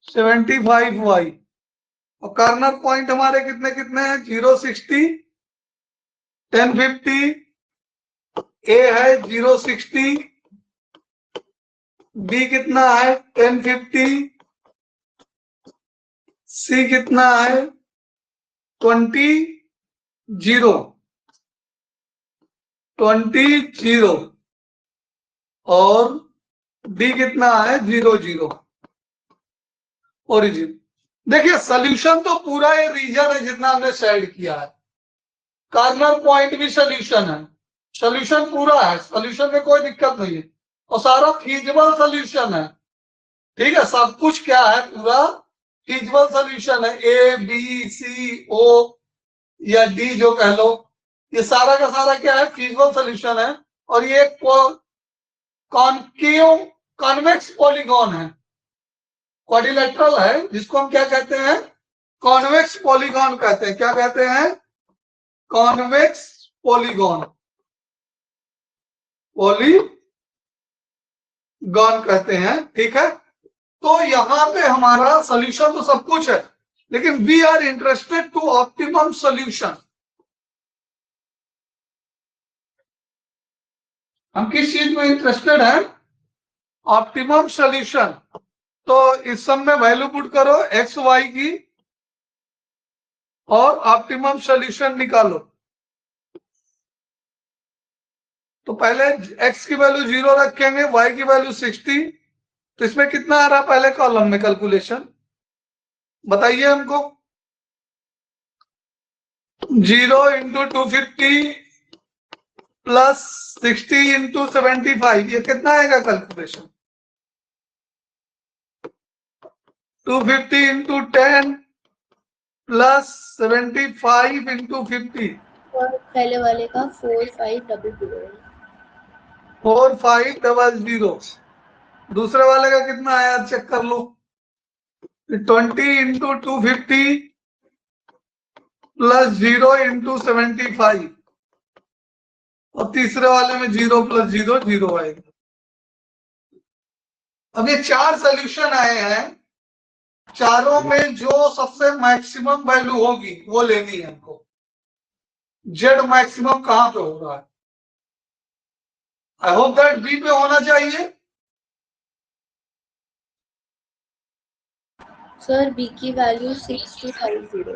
75y। और कॉर्नर पॉइंट हमारे कितने कितने हैं? 0 60 1050। ए है 0 60, बी कितना है 1050, सी कितना है 20 और डी कितना है 0 0 ओरिजिन। देखिए सोल्यूशन तो पूरा ये रीजन है जितना हमने सेड किया है, कॉर्नर पॉइंट भी सोल्यूशन है, सोल्यूशन पूरा है, सोल्यूशन में कोई दिक्कत नहीं है और सारा फीजिबल सोल्यूशन है। ठीक है, सब कुछ क्या है, पूरा फीजिबल सोल्यूशन है, ए बी सी ओ या डी जो कह लो, ये सारा का सारा क्या है, फीजिबल सोल्यूशन है। और ये कॉनकेव कॉन्वेक्स पॉलीगॉन है, क्वाड्रिलेटरल है, जिसको हम क्या कहते हैं, कॉन्वेक्स पॉलीगॉन कहते हैं। क्या कहते हैं, कॉन्वेक्स पॉलीगॉन, पॉलीगॉन कहते हैं। ठीक है, तो यहां पे हमारा सोल्यूशन तो सब कुछ है, लेकिन we are interested to optimum solution. हम किस चीज में इंटरेस्टेड है, ऑप्टिमम सोल्यूशन। तो इस सब में वैल्यू पुट करो एक्स वाई की और ऑप्टिमम सोल्यूशन निकालो। तो पहले x की वैल्यू 0 रखेंगे, y की वैल्यू 60। तो इसमें कितना आ रहा है पहले कॉलम में, कैलकुलेशन बताइए हमको। 0 इंटू 250 प्लस 60 इंटू 75, ये कितना आएगा कैलकुलेशन। 250 इंटू 10 प्लस 75 इंटू 50, और पहले वाले का 4500 4500। दूसरे वाले का कितना आया चेक कर लो, 20 इंटू 250 प्लस 0 इंटू 75, और तीसरे वाले में 0 प्लस 0 0 आएगा। अब ये 4 सोल्यूशन आए हैं, चारों में जो सबसे मैक्सिमम वैल्यू होगी वो लेनी है हमको। जेड मैक्सिमम कहां पे हो रहा है, आई होप दैट बी पे होना चाहिए। सर बी की वैल्यू 6250 है।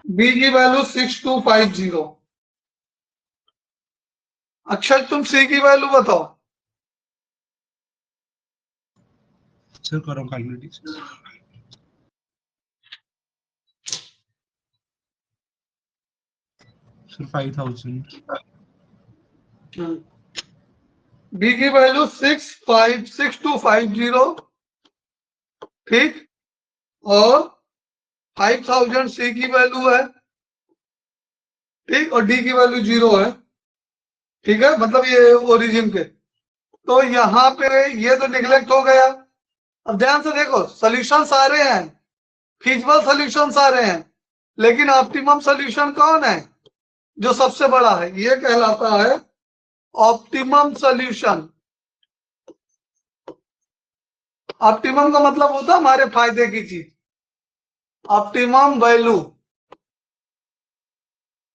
बी की वैल्यू 6250। अच्छा तुम सी की वैल्यू बताओ। सर करो कैलकुलेट। सर 5000। बी की वैल्यू 6250, ठीक, और 5000 सी की वैल्यू है, ठीक, और डी की वैल्यू 0 है। ठीक है, मतलब ये ओरिजिन के। तो यहाँ पे ये तो निगलेक्ट हो गया। अब ध्यान से देखो, सोल्यूशन सारे हैं, फीजिबल सोल्यूशन सारे हैं, लेकिन ऑप्टिमम सोल्यूशन कौन है, जो सबसे बड़ा है, ये कहलाता है ऑप्टिमम सोल्यूशन। ऑप्टिमम का मतलब होता है हमारे फायदे की चीज। Optimum value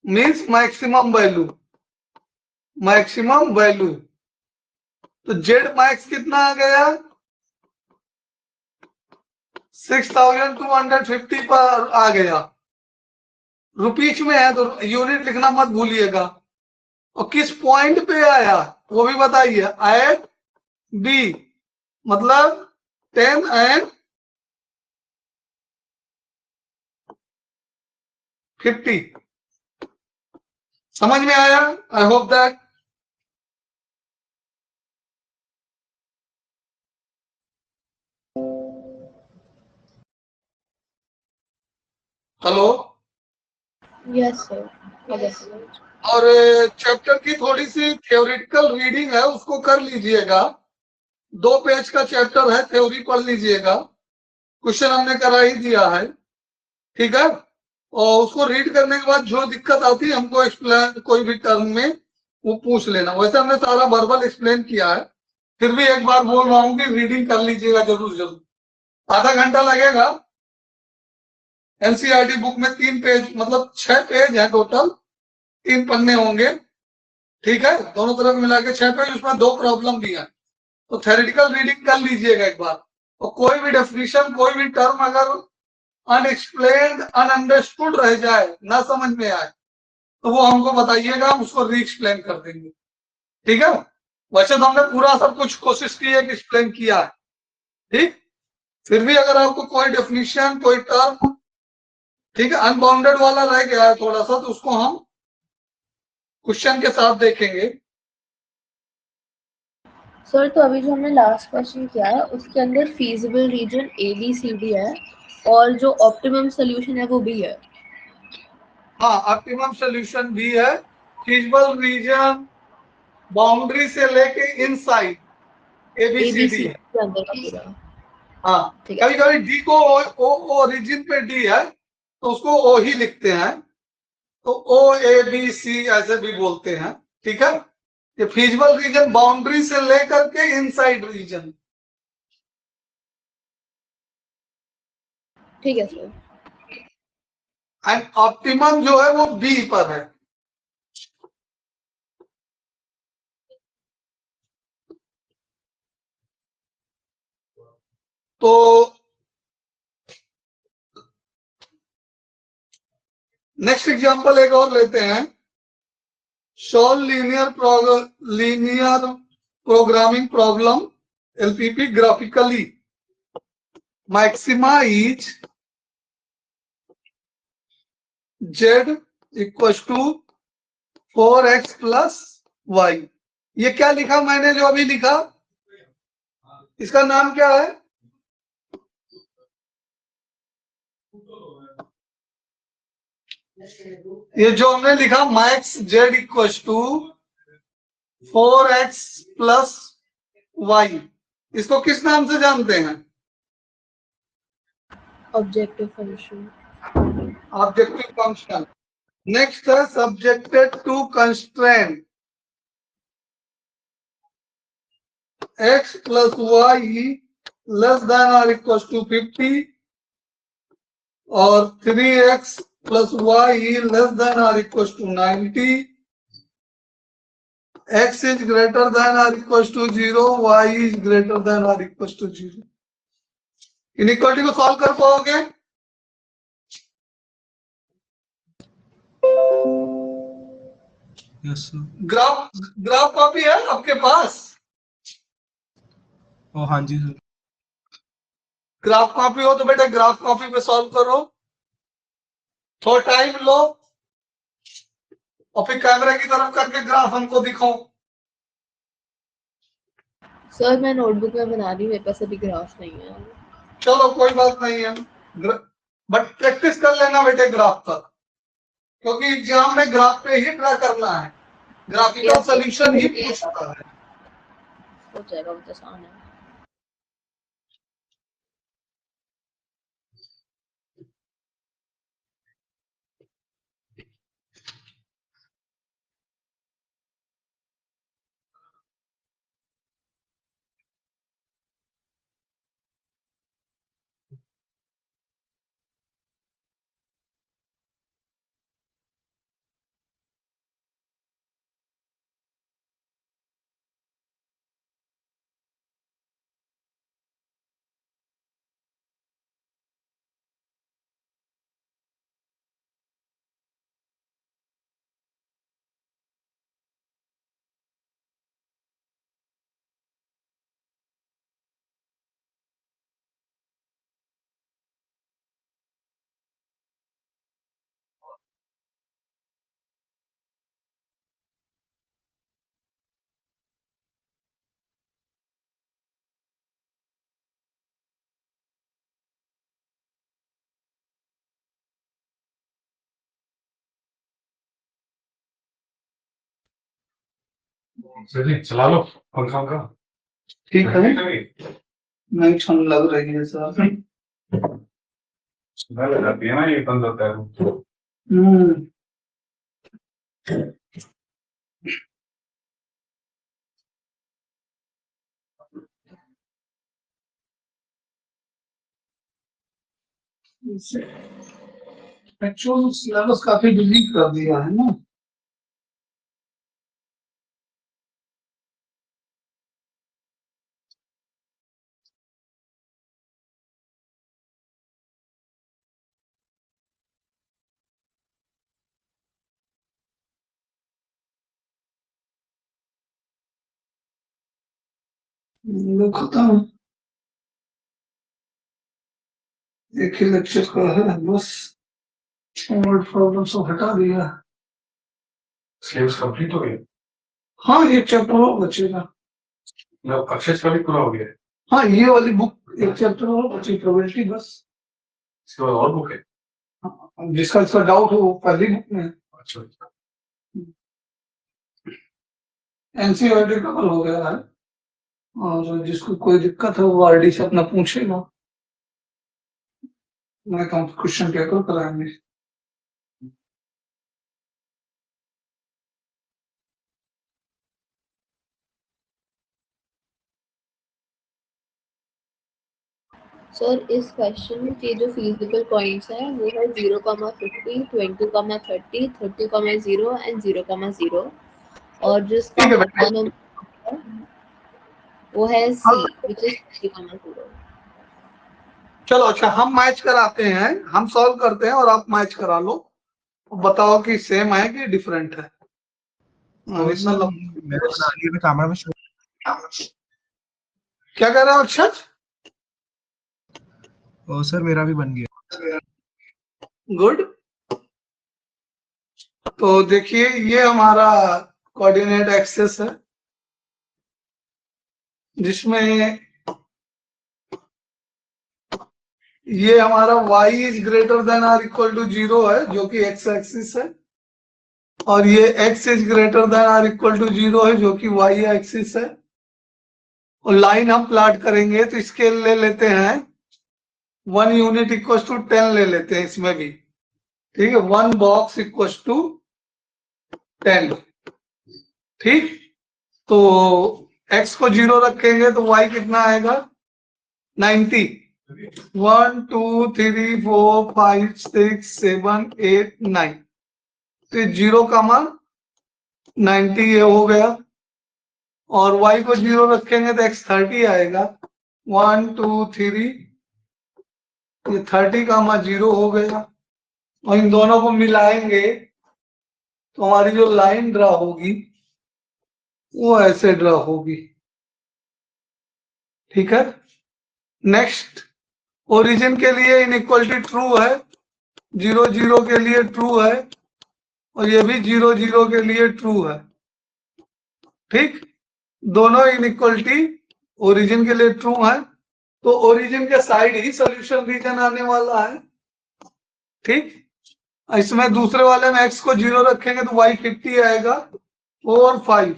means maximum value, maximum value. तो जेड मैक्स कितना आ गया, 6250 पर आ गया। रुपीज में है तो यूनिट लिखना मत भूलिएगा। और किस पॉइंट पे आया वो भी बताइए, एट बी, मतलब 10 एंड 50। समझ में आया, I hope that. Hello, yes sir. और चैप्टर की थोड़ी सी थ्योरेटिकल रीडिंग है, उसको कर लीजिएगा। 2 पेज का चैप्टर है, थ्योरी पढ़ लीजिएगा, क्वेश्चन हमने करा ही दिया है। ठीक है, और उसको रीड करने के बाद जो दिक्कत आती है हमको एक्सप्लेन, कोई भी टर्म में वो पूछ लेना। वैसे हमने सारा वर्बल एक्सप्लेन किया है, फिर भी एक बार बोल रहा हूँ कि रीडिंग कर लीजिएगा जरूर जरूर। आधा घंटा लगेगा। एनसीईआरटी बुक में 3 पेज, मतलब 6 पेज है टोटल, 3 पन्ने होंगे। ठीक है, दोनों तरफ मिला के 6 पेज, उसमें 2 प्रॉब्लम भी है। तो थ्योरेटिकल रीडिंग कर लीजिएगा एक बार। और कोई भी डेफिनेशन, कोई भी टर्म अगर अनएक्सप्लेन्ड, अनअंडरस्टूड रह जाए, ना समझ में आए, तो वो हमको बताइएगा, हम उसको री एक्सप्लेन कर देंगे। ठीक है, वैसे तो हमने पूरा सब कुछ कोशिश की है कि एक्सप्लेन किया है। ठीक, फिर भी अगर आपको कोई डेफिनेशन, कोई टर्म, ठीक है, अनबाउंडेड वाला रह गया है थोड़ा सा, तो उसको हम क्वेश्चन के साथ देखेंगे। सर तो अभी जो हमने लास्ट क्वेश्चन किया है उसके अंदर फीजिबल रीजन ABCD है और जो ऑप्टिमम सोल्यूशन है वो B है। हाँ, ऑप्टिमम सोल्यूशन भी है। फीजिबल रीजन बाउंड्री से लेके इनसाइड ABCD है। के अंदर का पूरा। हाँ, ठीक है कभी कभी डी को ओरिजिन पे डी है तो उसको ओ ही लिखते हैं, तो OABC ऐसे भी बोलते हैं। ठीक है, ये फीजिबल रीजन बाउंड्री से लेकर के इनसाइड रीजन। ठीक है सर। एंड ऑप्टिमम जो है वो बी पर है। तो नेक्स्ट एग्जांपल एक और लेते हैं। Solve linear programming problem LPP graphically. Maxima is z equal to 4x plus y. ये क्या लिखा मैंने जो अभी लिखा, इसका नाम क्या है? ये जो हमने लिखा max z equal to 4x plus y, इसको किस नाम से जानते हैं? Objective function. Objective function. Next है subjected to constraint x plus y less than और इक्वल टू 50 और 3x plus y less than और equal to 90, x is greater than or equal to 0, y is greater than or equal to 0। Inequality को solve कर पाओगे? Yes sir. Graph copy है आपके पास? ओ हाँ जी sir. Graph copy हो तो बेटा ग्राफ कॉपी पे सॉल्व करो, थोड़ा टाइम लो और फिर कैमरे की तरफ करके ग्राफ हमको दिखाओ। सर मैं नोटबुक में बना रही हूँ, मेरे पास अभी ग्राफ नहीं है। चलो कोई बात नहीं है, बट प्रैक्टिस कर लेना बेटे ग्राफ पर, क्योंकि एग्जाम में ग्राफ पे ही ड्रा करना है, ग्राफिकल सोल्यूशन ही पूछता है। हो जाएगा, वो तो आसान है। चला लो पंखा का। ठीक है, नहीं ठंड लग रही है सर। लग जाती है ना, ये बंद होता है। एक्चुअल सिलेबस काफी डिलीट कर दिया है ना। खत्म। एक ही लेक्चर का है बस, और प्रॉब्लम सब हटा दिया। सिलेबस कंप्लीट हो गया? हाँ, ये चैप्टर और बचेगा। मतलब अक्षय का भी पूरा हो गया है? हाँ, ये वाली बुक एक चैप्टर और बची, प्रोबेबिलिटी बस। इसके बाद और बुक है? जिसका इसका डाउट हो वो पहली बुक में है। अच्छा। एनसीईआरटी कवर हो गया है, और जिसको कोई दिक्कत है वो आरडी से अपना पूछेगा, मैं क्वेश्चन पेपर कराएंगे। सर इस क्वेश्चन के जो फीजिबल पॉइंट्स हैं वो है 0,50, 20,30, 30,0 एंड 0,0, और जिसका ठीक है बेटा। ऑप्टिमम वो है सी विच इज 30,0। चलो अच्छा, हम मैच कराते हैं, हम सॉल्व करते हैं और आप मैच करा लो, बताओ कि सेम है कि डिफरेंट है। और सर मेरे बना लिए मैं कैमरा में शो। क्या कह रहे हो अक्षत? और सर मेरा भी बन गया। गुड। तो देखिए ये हमारा कोऑर्डिनेट एक्सेस है, जिसमें ये हमारा y is greater than or equal to 0 है, जो कि x एक्सिस है, और ये x is greater than or equal to 0 है, जो कि y एक्सिस है। और लाइन हम प्लॉट करेंगे तो स्केल ले लेते हैं 1 यूनिट इक्वल टू 10 ले लेते हैं इसमें भी, ठीक है, 1 बॉक्स इक्वल टू 10। ठीक, तो x को 0 रखेंगे तो y कितना आएगा? 90। 1 2 3 4 5 6 7 8 9, तो 0,90 ये हो गया। और y को 0 रखेंगे तो x 30 आएगा। 1 2 3, ये 30,0 हो गया। और इन दोनों को मिलाएंगे तो हमारी जो लाइन ड्रा होगी वो ऐसे ड्रा होगी, ठीक है। नेक्स्ट, ओरिजिन के लिए इनइक्वालिटी ट्रू है, 0 0 के लिए ट्रू है, और ये भी 0 0 के लिए ट्रू है। ठीक, दोनों इनइक्वालिटी ओरिजिन के लिए ट्रू है, तो ओरिजिन के साइड ही सॉल्यूशन रीजन आने वाला है। ठीक, इसमें दूसरे वाले में x को 0 रखेंगे तो y 50 आएगा, 4 5,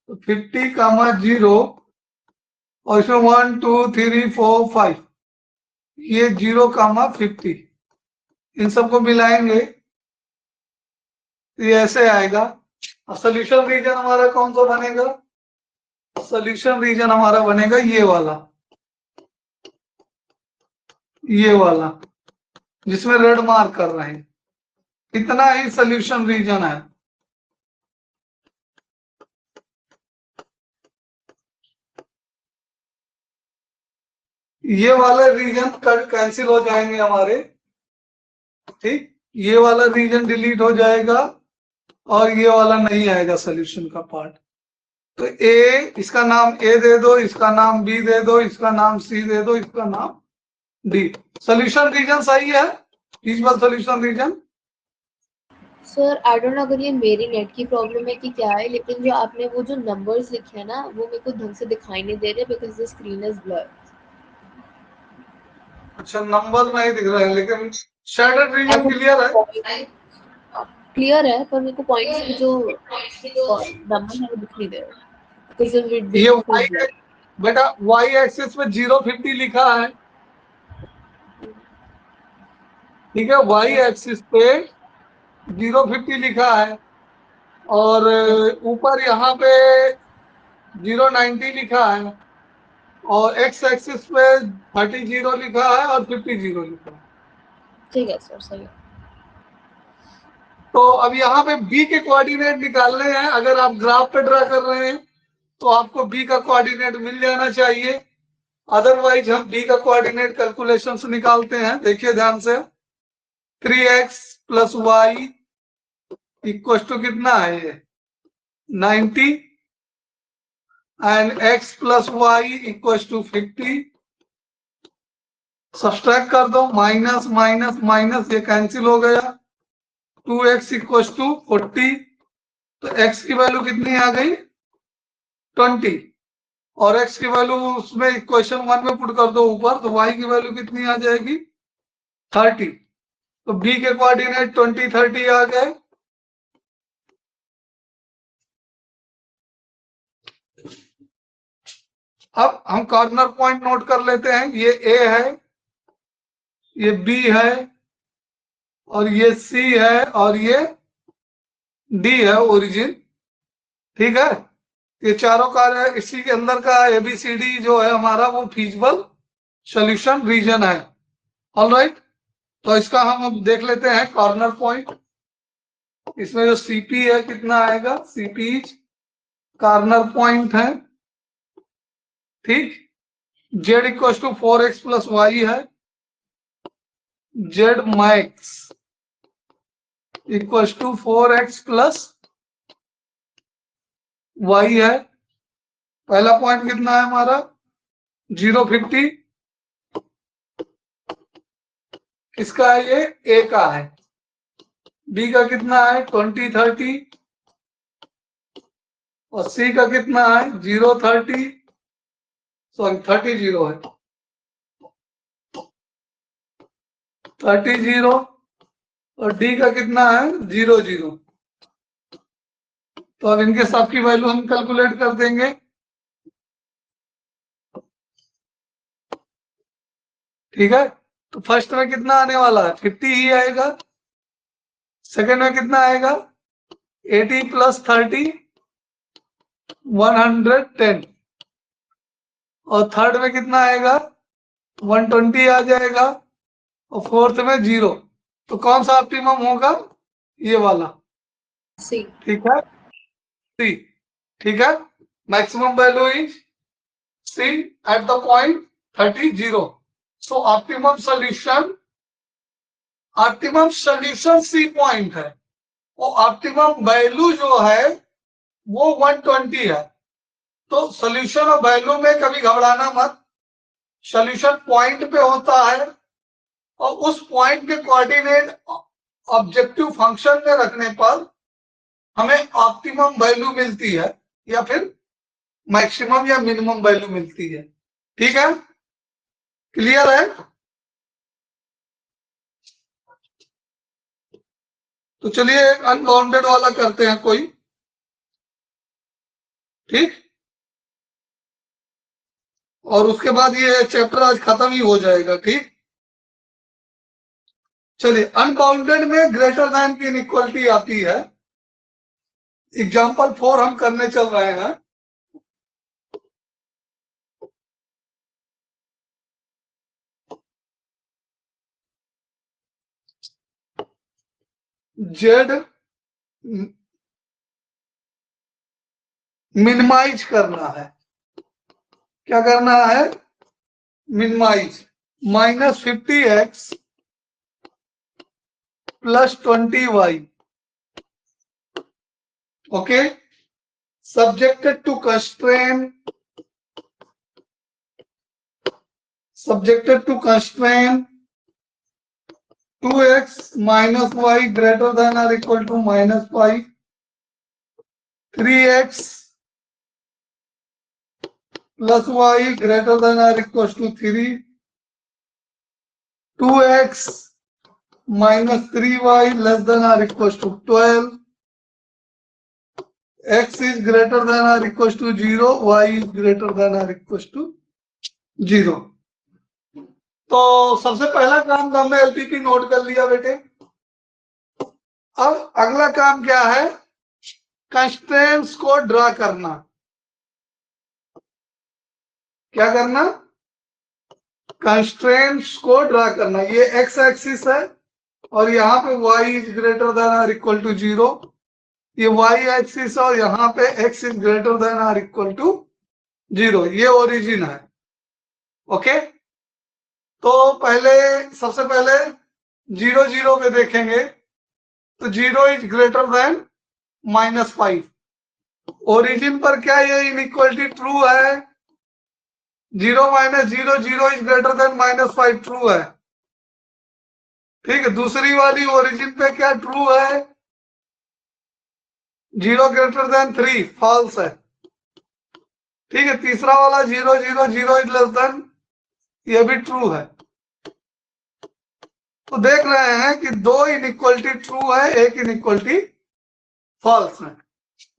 तो 50,0, और इसमें 1 2 3 4 5, ये 0,50, इन सबको मिलाएंगे तो ये ऐसे आएगा। सोल्यूशन रीजन हमारा कौन सा बनेगा? सोल्यूशन रीजन हमारा बनेगा ये वाला, ये वाला जिसमें रेड मार्क कर रहे हैं, इतना ही सोल्यूशन रीजन है। ये वाले रीजन कैंसिल हो जाएंगे हमारे, ठीक, ये वाला रीजन डिलीट हो जाएगा और ये वाला नहीं आएगा सोल्यूशन का पार्ट। तो ए, इसका नाम ए दे दो, इसका नाम बी दे दो, इसका नाम सी दे दो, इसका नाम डी। सोल्यूशन रीजन सही है, feasible solution region. Sir I don't know अगर ये मेरी नेट की प्रॉब्लम है कि क्या है, लेकिन जो आपने वो जो नंबर्स लिखे हैं ना वो मेरे को ढंग से दिखाई नहीं दे रहे because the screen is blur. अच्छा, नंबर नहीं दिख रहा है, लेकिन शैडोड रीजन क्लियर है। क्लियर है पर मेरे को पॉइंट्स की जो नंबर है वो दिख नहीं दे रहे because of it ये being y, too blur। बेटा y एक्सिस पे 050 लिखा है, ठीक है, y एक्सिस पे 050 लिखा है, और ऊपर यहाँ पे 090 लिखा है, और x एक्सिस पे 30 लिखा है और 50 लिखा है। ठीक है सर, सही है। तो अब यहाँ पे b के कोऑर्डिनेट निकालने हैं। अगर आप ग्राफ पे ड्रा कर रहे हैं तो आपको b का कोऑर्डिनेट मिल जाना चाहिए, अदरवाइज हम b का कोऑर्डिनेट कैलकुलेशन से निकालते हैं। देखिए ध्यान से, 3x plus y equal to कितना है ये 90, and x plus y equal to 50, subtract कर दो, माइनस माइनस माइनस ये कैंसिल हो गया, 2x इक्वल टू 40, तो x की वैल्यू कितनी आ गई 20, और x की वैल्यू उसमें इक्वेशन 1 में पुट कर दो ऊपर, तो y की वैल्यू कितनी आ जाएगी 30, तो b के कोऑर्डिनेट 20 30 आ गए। अब हम कॉर्नर पॉइंट नोट कर लेते हैं, ये A है, ये B है, और ये C है, और ये D है ओरिजिन, ठीक है। ये चारों कार्य इसी के अंदर का ABCD जो है हमारा वो फीजिबल सॉल्यूशन रीजन है। ऑलराइट, तो इसका हम अब देख लेते हैं कॉर्नर पॉइंट। इसमें जो CP है कितना आएगा, CP कॉर्नर पॉइंट है, ठीक। Z equal to 4x plus y है, Z max equal to 4x plus y है। पहला पॉइंट कितना है हमारा 050, किसका है ये A का है, B का कितना है 20 30, और C का कितना है 0 30, सॉरी 30 0 है, 30 0, और D का कितना है 0 0। तो अब इनके सबकी वैल्यू हम कैलकुलेट कर देंगे, ठीक है। तो फर्स्ट में कितना आने वाला है 50 ही आएगा, सेकंड में कितना आएगा 80 प्लस 30 110, और थर्ड में कितना आएगा 120 आ जाएगा, और फोर्थ में 0। तो कौन सा ऑप्टिमम होगा, ये वाला, C। ठीक है, सी, ठीक है। Maximum value is C at the point 30 0। So optimum solution C point है, वो ऑप्टिमम वैल्यू जो है वो 120 है। तो सोल्यूशन और वैल्यू में कभी घबराना मत, सोल्यूशन पॉइंट पे होता है, और उस पॉइंट के कोऑर्डिनेट ऑब्जेक्टिव फंक्शन में रखने पर हमें ऑप्टिमम वैल्यू मिलती है, या फिर मैक्सिमम या मिनिमम वैल्यू मिलती है, ठीक है, क्लियर है। तो चलिए अनबाउंडेड वाला करते हैं कोई, ठीक, और उसके बाद ये चैप्टर आज खत्म ही हो जाएगा, ठीक। चलिए, अनबाउंडेड में ग्रेटर देन की इनइक्वालिटी आती है, एग्जांपल 4 हम करने चल रहे हैं। जेड मिनिमाइज करना है, क्या करना है minimize, -50x plus 20y, okay, subjected to constraint 2x minus y greater than or equal to -5, 3x plus y greater than or equal to 3, 2x minus 3y less than or equal to 12, x is greater than or equal to 0, y is greater than or equal to 0। तो सबसे पहला काम तो हमने LPP note कर लिया बेटे। अब अगला काम क्या है, कंस्ट्रेंट्स को ड्रा करना। क्या करना, कंस्ट्रेंट्स को ड्रा करना। ये एक्स एक्सिस है और यहाँ पे y इज ग्रेटर देन और इक्वल टू 0, ये y एक्सिस और यहाँ पे x इज ग्रेटर देन और इक्वल टू 0, ये ओरिजिन है, ओके। तो सबसे पहले 0 0 पे देखेंगे, तो 0 इज ग्रेटर देन -5, ओरिजिन पर क्या ये इनइक्वालिटी ट्रू है, 0 minus 0 0 is greater then -5 true है। ठीक है, दूसरी वाली ओरिजिन पे क्या ट्रू है? 0 ग्रेटर देन 3 फॉल्स है। ठीक है, तीसरा वाला 0 0 0 इज लेस देन, ये भी ट्रू है। तो देख रहे हैं कि 2 इनइक्वलिटी ट्रू है, 1 इनइक्वलिटी फॉल्स है।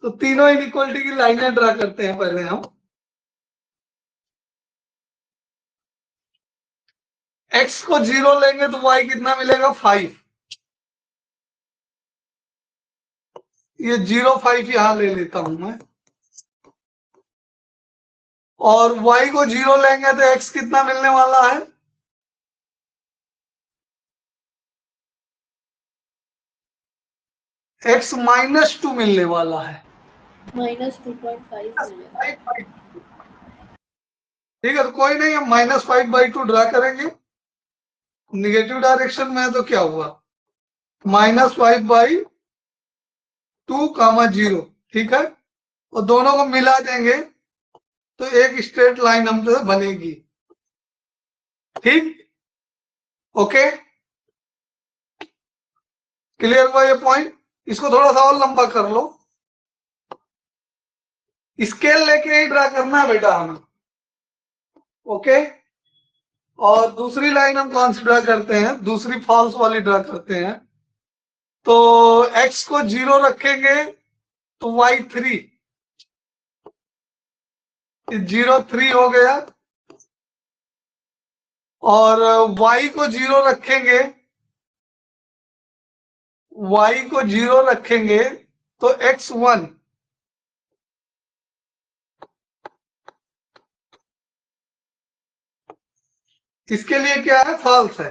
तो तीनों इनइक्वलिटी की लाइनें ड्रा करते हैं पहले हम। x को 0 लेंगे तो y कितना मिलेगा? 5। ये 0 5 यहां ले लेता हूं मैं। और y को 0 लेंगे तो x कितना मिलने वाला है? x -2 मिलने वाला है। -2.5 मिलेगा। ठीक है, तो कोई नहीं, हम -5/2 ड्रा करेंगे। निगेटिव डायरेक्शन में तो क्या हुआ? -5/2, 0। ठीक है, और दोनों को मिला देंगे तो एक स्ट्रेट लाइन हमसे बनेगी। ठीक, ओके, क्लियर हुआ ये पॉइंट? इसको थोड़ा सा और लंबा कर लो। स्केल लेके ही ड्रा करना है बेटा हमें। ओके, और दूसरी लाइन हम कौन सी ड्रा करते हैं? दूसरी फॉल्स वाली ड्रा करते हैं। तो x को 0 रखेंगे तो y 3, 0 3 हो गया। और y को 0 रखेंगे, y को 0 रखेंगे तो x 1। इसके लिए क्या है? फॉल्स है।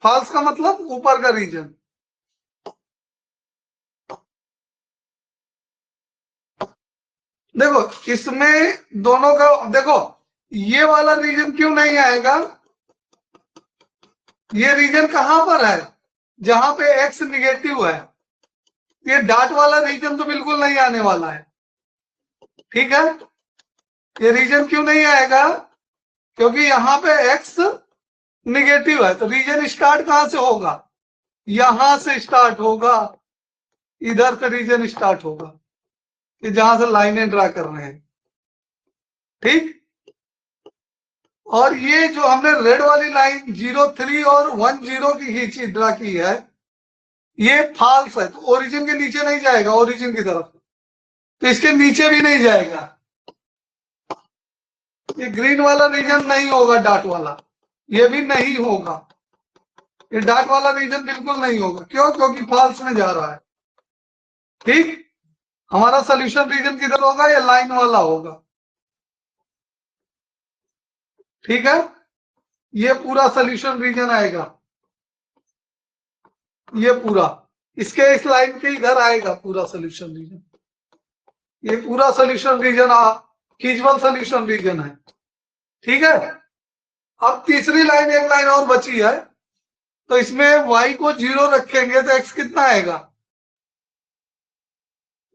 फॉल्स का मतलब ऊपर का रीजन। देखो इसमें दोनों का, देखो ये वाला रीजन क्यों नहीं आएगा? ये रीजन कहां पर है? जहां पे x निगेटिव है। ये डॉट वाला रीजन तो बिल्कुल नहीं आने वाला है। ठीक है, ये रीजन क्यों नहीं आएगा? क्योंकि यहां पे x निगेटिव है। तो रीजन स्टार्ट कहां से होगा? यहां से स्टार्ट होगा, इधर से रीजन स्टार्ट होगा, कि जहां से लाइनें ड्रा कर रहे हैं। ठीक, और ये जो हमने रेड वाली लाइन 0 3 और 1 0 की खींची ड्रा की है, ये फॉल्स है। तो ओरिजिन के नीचे नहीं जाएगा, ओरिजिन की तरफ। तो इसके नीचे भी नहीं जाएगा। ये ग्रीन वाला रीजन नहीं होगा, डॉट वाला ये भी नहीं होगा। ये डॉट वाला रीजन बिल्कुल नहीं होगा। क्यों? क्योंकि फॉल्स में जा रहा है। ठीक, हमारा सोल्यूशन रीजन किधर होगा? ये लाइन वाला होगा। ठीक है, ये पूरा सोल्यूशन रीजन आएगा, ये पूरा इसके इस लाइन के इधर आएगा पूरा सोल्यूशन रीजन। ये पूरा solution region feasible solution region है। ठीक है, अब तीसरी लाइन, एक लाइन और बची है। तो इसमें y को 0 रखेंगे तो x कितना आएगा?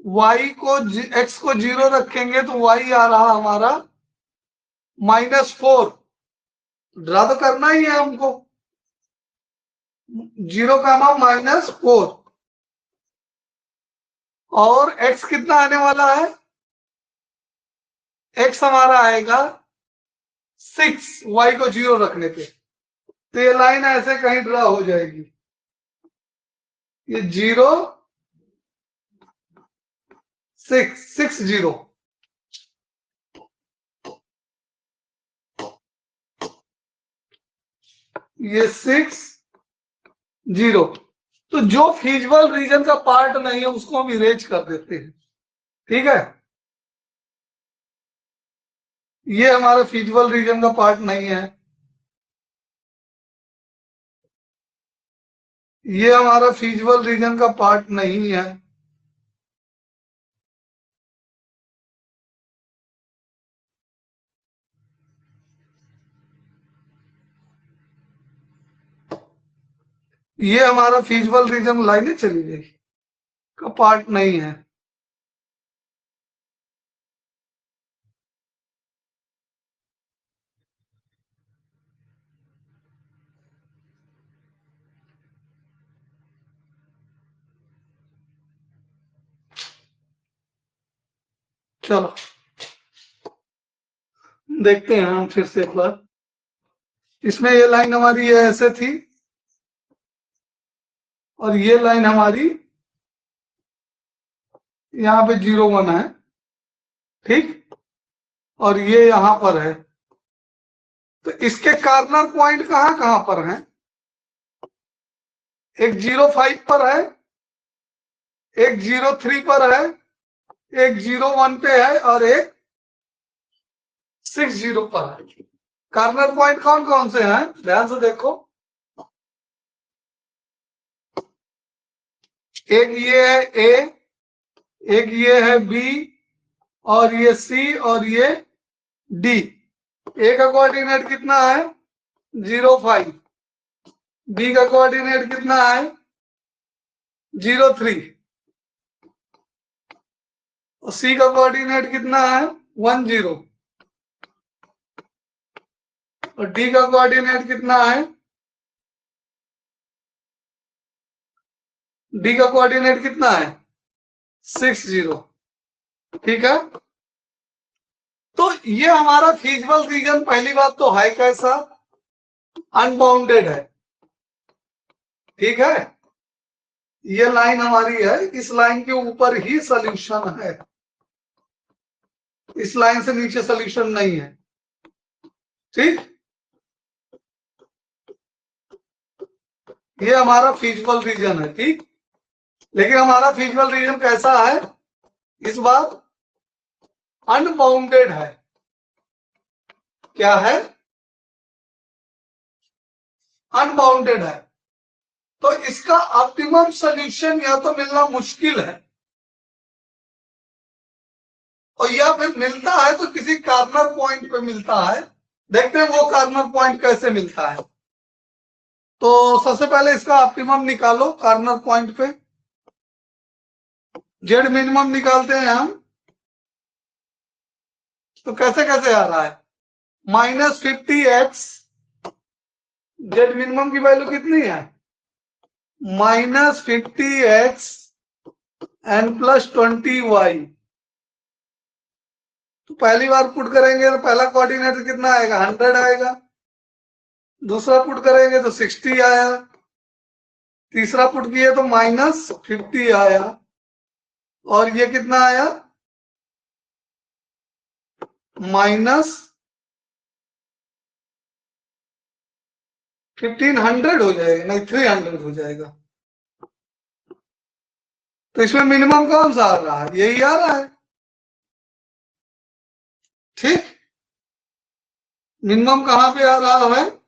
x को 0 रखेंगे तो y आ रहा हमारा -4। ड्रा तो करना ही है हमको। 0, -4। और x कितना आने वाला है? x हमारा आएगा 6 y को 0 रखने पे। तो ये लाइन ऐसे कहीं ड्रा हो जाएगी। ये 0 6 6 0। ये 6 0। तो जो फीजिबल रीजन का पार्ट नहीं है उसको हम इरेज कर देते हैं। ठीक है, ये हमारा फीजिबल रीजन का पार्ट नहीं है। ये हमारा फीजिबल रीजन का पार्ट नहीं है। ये हमारा फीजिबल रीजन लाइनें चली गई का पार्ट नहीं है। चलो देखते हैं हम फिर से एक बार। इसमें ये लाइन हमारी ये ऐसे थी और ये लाइन हमारी यहाँ पे 0 1 है, ठीक, और ये यहां पर है। तो इसके कॉर्नर पॉइंट कहां कहां पर हैं? एक 0 5 पर है, एक 0 3 पर है, एक 0 1 पे है और एक 6 0 पर है। कॉर्नर पॉइंट कौन कौन से हैं ध्यान से देखो। एक ये है ए, एक ये है बी, और ये सी, और ये डी। ए का कोऑर्डिनेट कितना है 0 5, बी का कोऑर्डिनेट कितना है 0 3, और सी का कोऑर्डिनेट कितना है 1 0, और डी का कोऑर्डिनेट कितना है, डी का कोऑर्डिनेट कितना है 6 0, ठीक है। तो ये हमारा फीजिबल रीजन पहली बात तो है कैसा, अनबाउंडेड है, ठीक है। ये लाइन हमारी है, इस लाइन के ऊपर ही सॉल्यूशन है, इस लाइन से नीचे सॉल्यूशन नहीं है, ठीक। ये हमारा फीजिबल रीजन है, ठीक। लेकिन हमारा फीजिबल रीजन कैसा है इस बार, अनबाउंडेड है। क्या है, अनबाउंडेड है। तो इसका ऑप्टिमम सॉल्यूशन या तो मिलना मुश्किल है, और या फिर मिलता है तो किसी कॉर्नर पॉइंट पे मिलता है। देखते हैं वो कॉर्नर पॉइंट कैसे मिलता है। तो सबसे पहले इसका ऑप्टिमम निकालो कॉर्नर पॉइंट पे। जेड मिनिमम निकालते हैं हम, तो कैसे कैसे आ रहा है -50x, जेड मिनिमम की वैल्यू कितनी है -50x एन प्लस 20y। तो पहली बार पुट करेंगे तो पहला कोऑर्डिनेट कितना आएगा 100 आएगा, दूसरा पुट करेंगे तो 60 आया, तीसरा पुट किए तो -50 आया, और ये कितना आया -1500 हो जाएगा, नहीं 300 हो जाएगा। तो इसमें मिनिमम कौन सा आ रहा है, यही आ रहा है, ठीक। मिनिमम कहां पे आ रहा है,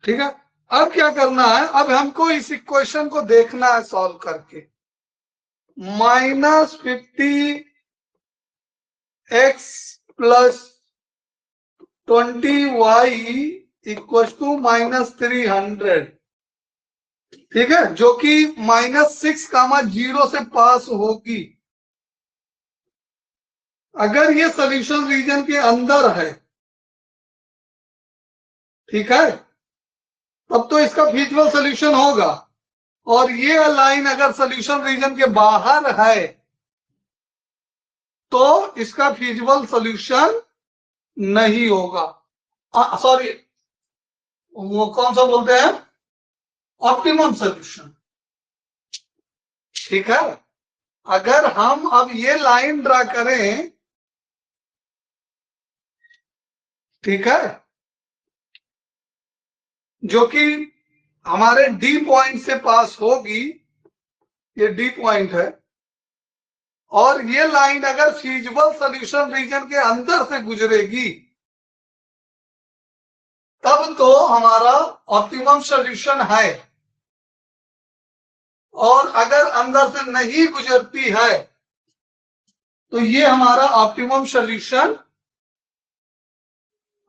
ठीक है। अब क्या करना है, अब हमको इस इक्वेशन को देखना है सॉल्व करके। -50x plus 20y equal to -300, ठीक है, जो कि -6, 0 से पास होगी। अगर ये सॉल्यूशन रीजन के अंदर है, ठीक है, तब तो इसका फीजिबल सॉल्यूशन होगा। और ये लाइन अगर सॉल्यूशन रीजन के बाहर है तो इसका फीजिबल सॉल्यूशन नहीं होगा। सॉरी, वो कौन सा बोलते हैं, ऑप्टिमम सॉल्यूशन, ठीक है। अगर हम अब ये लाइन ड्रा करें, ठीक है, जो कि हमारे डी पॉइंट से पास होगी, ये डी पॉइंट है, और ये लाइन अगर फीजिबल सॉल्यूशन रीजन के अंदर से गुजरेगी तब तो हमारा ऑप्टिमम सॉल्यूशन है। और अगर अंदर से नहीं गुजरती है तो ये हमारा ऑप्टिमम सॉल्यूशन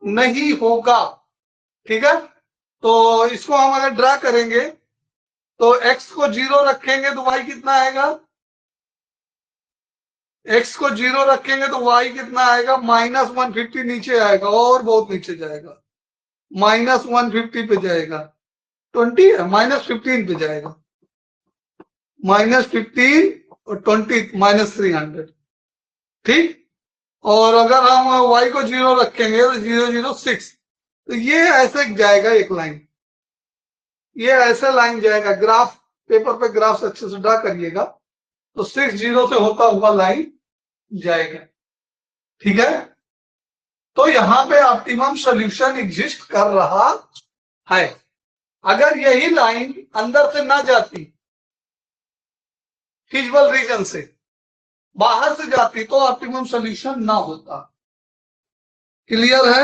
नहीं होगा, ठीक है। तो इसको हम अगर ड्रा करेंगे तो x को 0 रखेंगे तो y कितना आएगा, x को 0 रखेंगे तो y कितना आएगा -150 नीचे आएगा और बहुत नीचे जाएगा, -150 पे जाएगा, 20 है -15 पे जाएगा, -15 और 20 -300, ठीक। और अगर हम y को 0 रखेंगे तो 0 0 6, तो ये ऐसे जाएगा एक लाइन, ये ऐसे लाइन जाएगा। ग्राफ पेपर पे ग्राफ अच्छे से ड्रा करिएगा, तो 6 0 से होता हुआ लाइन जाएगा, ठीक है। तो यहां पे ऑप्टिमम सॉल्यूशन एग्जिस्ट कर रहा है। अगर यही लाइन अंदर से ना जाती, फीजिबल रीजन से बाहर से जाती, तो ऑप्टिमम सॉल्यूशन ना होता। क्लियर है?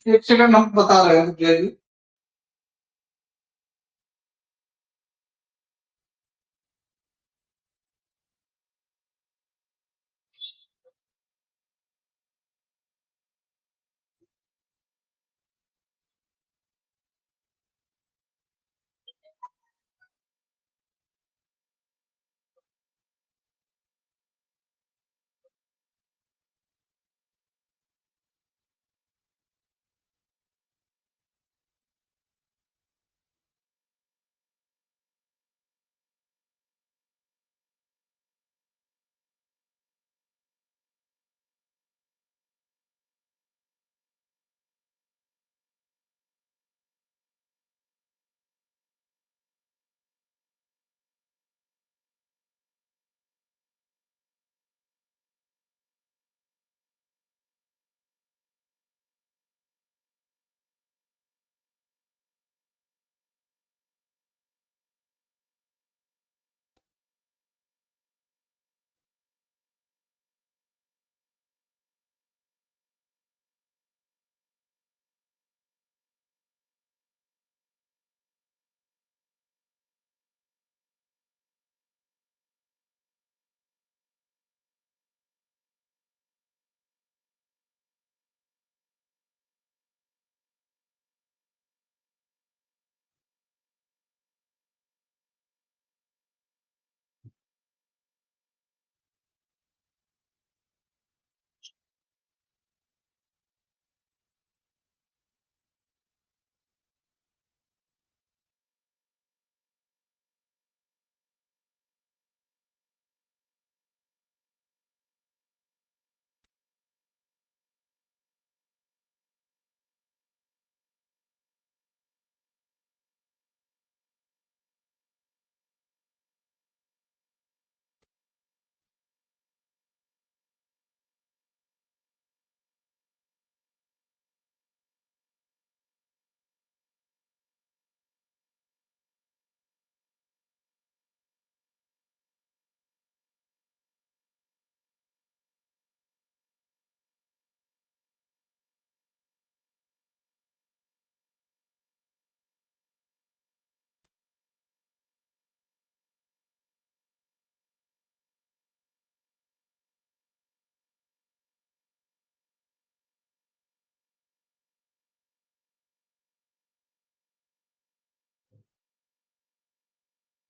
एक सेकंड, हम बता रहे हैं जय जी।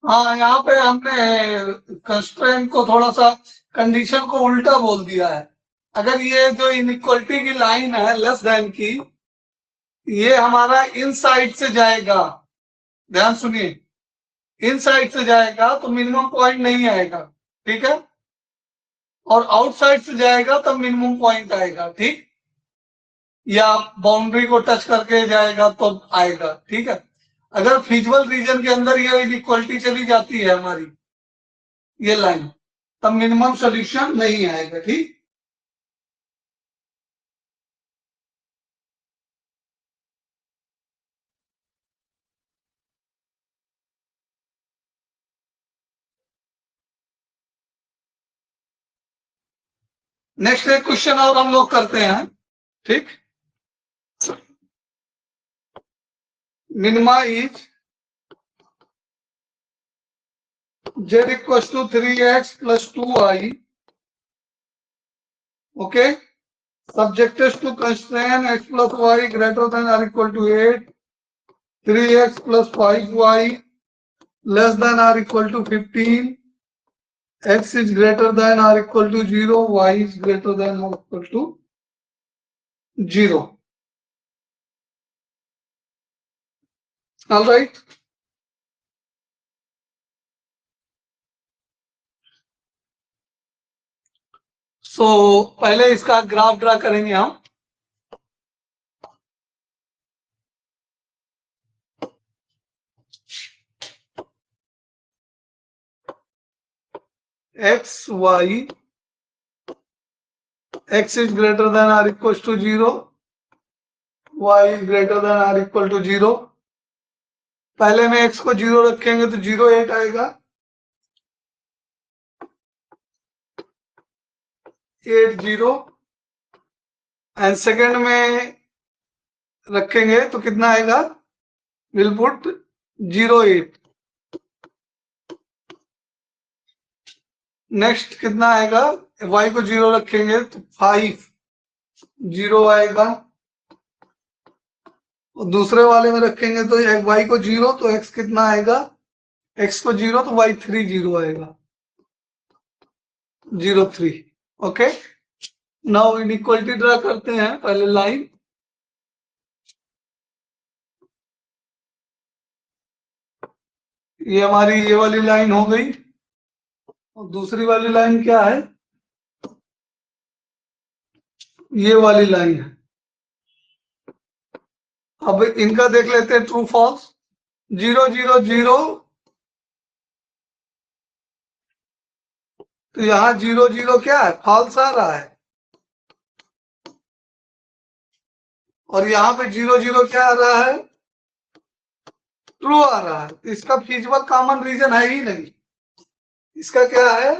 हाँ, यहाँ पे हमने कंस्ट्रेंट को थोड़ा सा, कंडीशन को उल्टा बोल दिया है। अगर ये जो इनइक्वलिटी की लाइन है लेस देन की, ये हमारा इन साइड से जाएगा, ध्यान सुनिए, इन साइड से जाएगा तो मिनिमम पॉइंट नहीं आएगा, ठीक है, और आउटसाइड से जाएगा तब मिनिमम पॉइंट आएगा, ठीक, या बाउंड्री को टच करके जाएगा तो आएगा, ठीक है। अगर फिजिबल रीजन के अंदर ये इनइक्वलिटी चली जाती है हमारी ये लाइन, तब मिनिमम सॉल्यूशन नहीं आएगा, ठीक। नेक्स्ट एक क्वेश्चन और हम लोग करते हैं, ठीक। Minima is z equals to 3x plus 2y, okay, subjected to constraint x plus y greater than or equal to 8, 3x plus 5y less than or equal to 15, x is greater than or equal to 0, y is greater than or equal to 0. All right. So पहले इसका graph draw करेंगे हम। x, y, x is greater than or equal to 0, y is greater than or equal to 0. पहले में x को 0 रखेंगे तो 0, 8 आएगा, 8, 0, एंड सेकेंड में रखेंगे तो कितना आएगा, विल पुट 0, 8. नेक्स्ट कितना आएगा, y को 0 रखेंगे तो 5, 0 आएगा, और दूसरे वाले में रखेंगे तो y को 0 तो x कितना आएगा, x को 0 तो y 3, 0 आएगा, 0, 3. ओके, नाउ इनइक्वालिटी ड्रा करते हैं। पहले लाइन, ये हमारी ये वाली लाइन हो गई, और दूसरी वाली लाइन क्या है, ये वाली लाइन है। अब इनका देख लेते हैं ट्रू फॉल्स। 0, 0, 0, तो यहां 0, 0 क्या है, फॉल्स आ रहा है, और यहां पे 0, 0 क्या आ रहा है, ट्रू आ रहा है। इसका फिजिबल कॉमन रीजन है ही नहीं, इसका क्या है,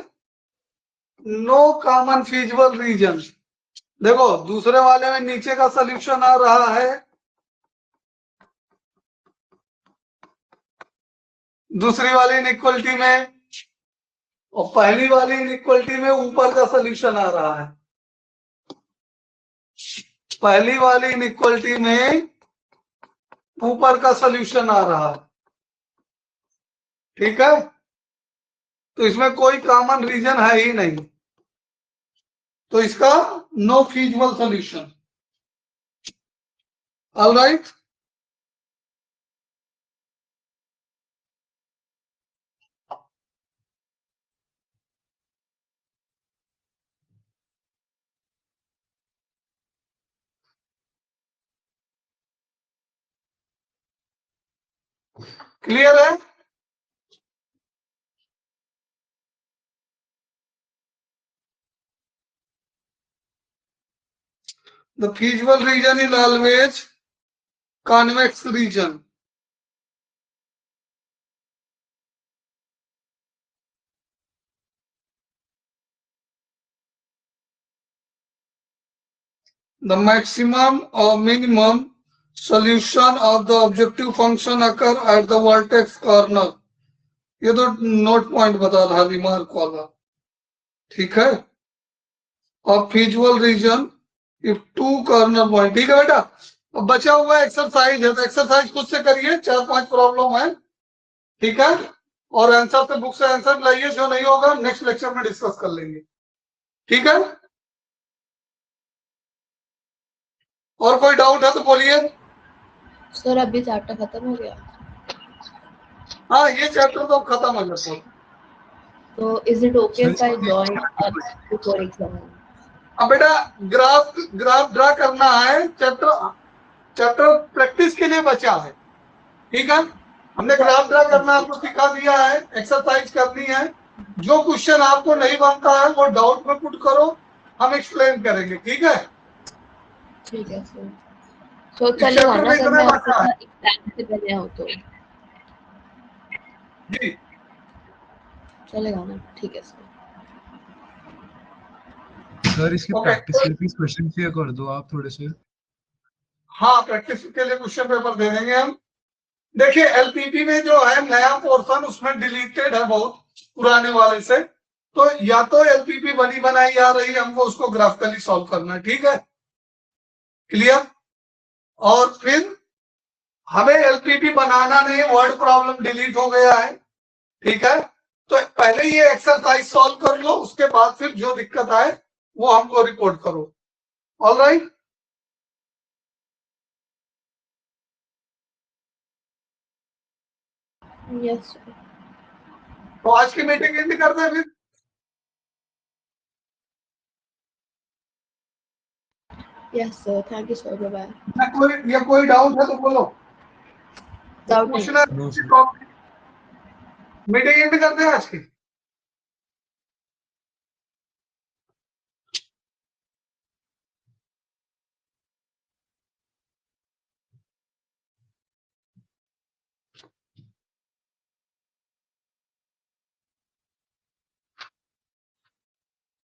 नो कॉमन फिजिबल रीजन। देखो दूसरे वाले में नीचे का सॉल्यूशन आ रहा है, दूसरी वाली इनइक्वालिटी में, और पहली वाली इनइक्वालिटी में ऊपर का सॉल्यूशन आ रहा है। पहली वाली इनइक्वालिटी में ऊपर का सॉल्यूशन आ रहा है, ठीक है, तो इसमें कोई कॉमन रीजन है ही नहीं, तो इसका no feasible solution. All right, clear है। The feasible region is always convex region. The maximum or minimum solution of the objective function occur at the vertex corner. ये तो नोट पॉइंट बता रहा remark वाला, ठीक है, और feasible region if two corner point, ठीक है बेटा। अब बचा हुआ एक्सरसाइज है, तो एक्सरसाइज खुद से करिए, 4-5 प्रॉब्लम है, ठीक है, और आंसर से बुक से आंसर लाइए, जो नहीं होगा नेक्स्ट लेक्चर में डिस्कस कर लेंगे, ठीक है। और कोई डाउट है तो बोलिए। सर अभी चैप्टर खत्म हो गया, हाँ ये चैप्टर तो खत्म हो गया सर। तो is it okay sir if I join us before exam? अब बेटा ग्राफ ग्राफ ड्रा करना है, चैप्टर प्रैक्टिस के लिए बचा है, ठीक है। हमने ग्राफ ड्रा करना आपको सिखा दिया है, एक्सरसाइज करनी है। जो क्वेश्चन आपको नहीं बनता है वो डाउट में पुट करो, हम एक्सप्लेन करेंगे, ठीक है। ठीक है सर। तो इस चलेगा चैप्टर ना में अगर इतना मैं बचा है एग्जाम से पहले आऊँ तो? जी। चलेगा ना, ठीक है सर। सर इसकी ओके। प्रैक्टिस के लिए क्वेश्चन शेयर कर दो आप थोड़े से। हाँ प्रैक्टिस के लिए क्वेश्चन पेपर दे देंगे हम। देखिए एलपीपी में जो है नया पोर्शन उसमें डिलीटेड है बहुत पुराने वाले से, तो या तो एलपीपी बनी बनाई आ रही है, हमको उसको ग्राफिकली सॉल्व करना है, ठीक है, क्लियर। और फिर हमें एलपीपी बनाना नहीं, वर्ड प्रॉब्लम डिलीट हो गया है, ठीक है। तो पहले ये एक्सरसाइज सॉल्व कर लो, उसके बाद फिर जो दिक्कत आए वो हमको रिपोर्ट करो। ऑलराइट। Yes sir. तो आज की मीटिंग एंड करते हैं फिर। Yes sir, thank you sir, bye bye. या कोई डाउट है तो बोलो। डाउट नहीं है। पूछना। मीटिंग एंड करते हैं आज की।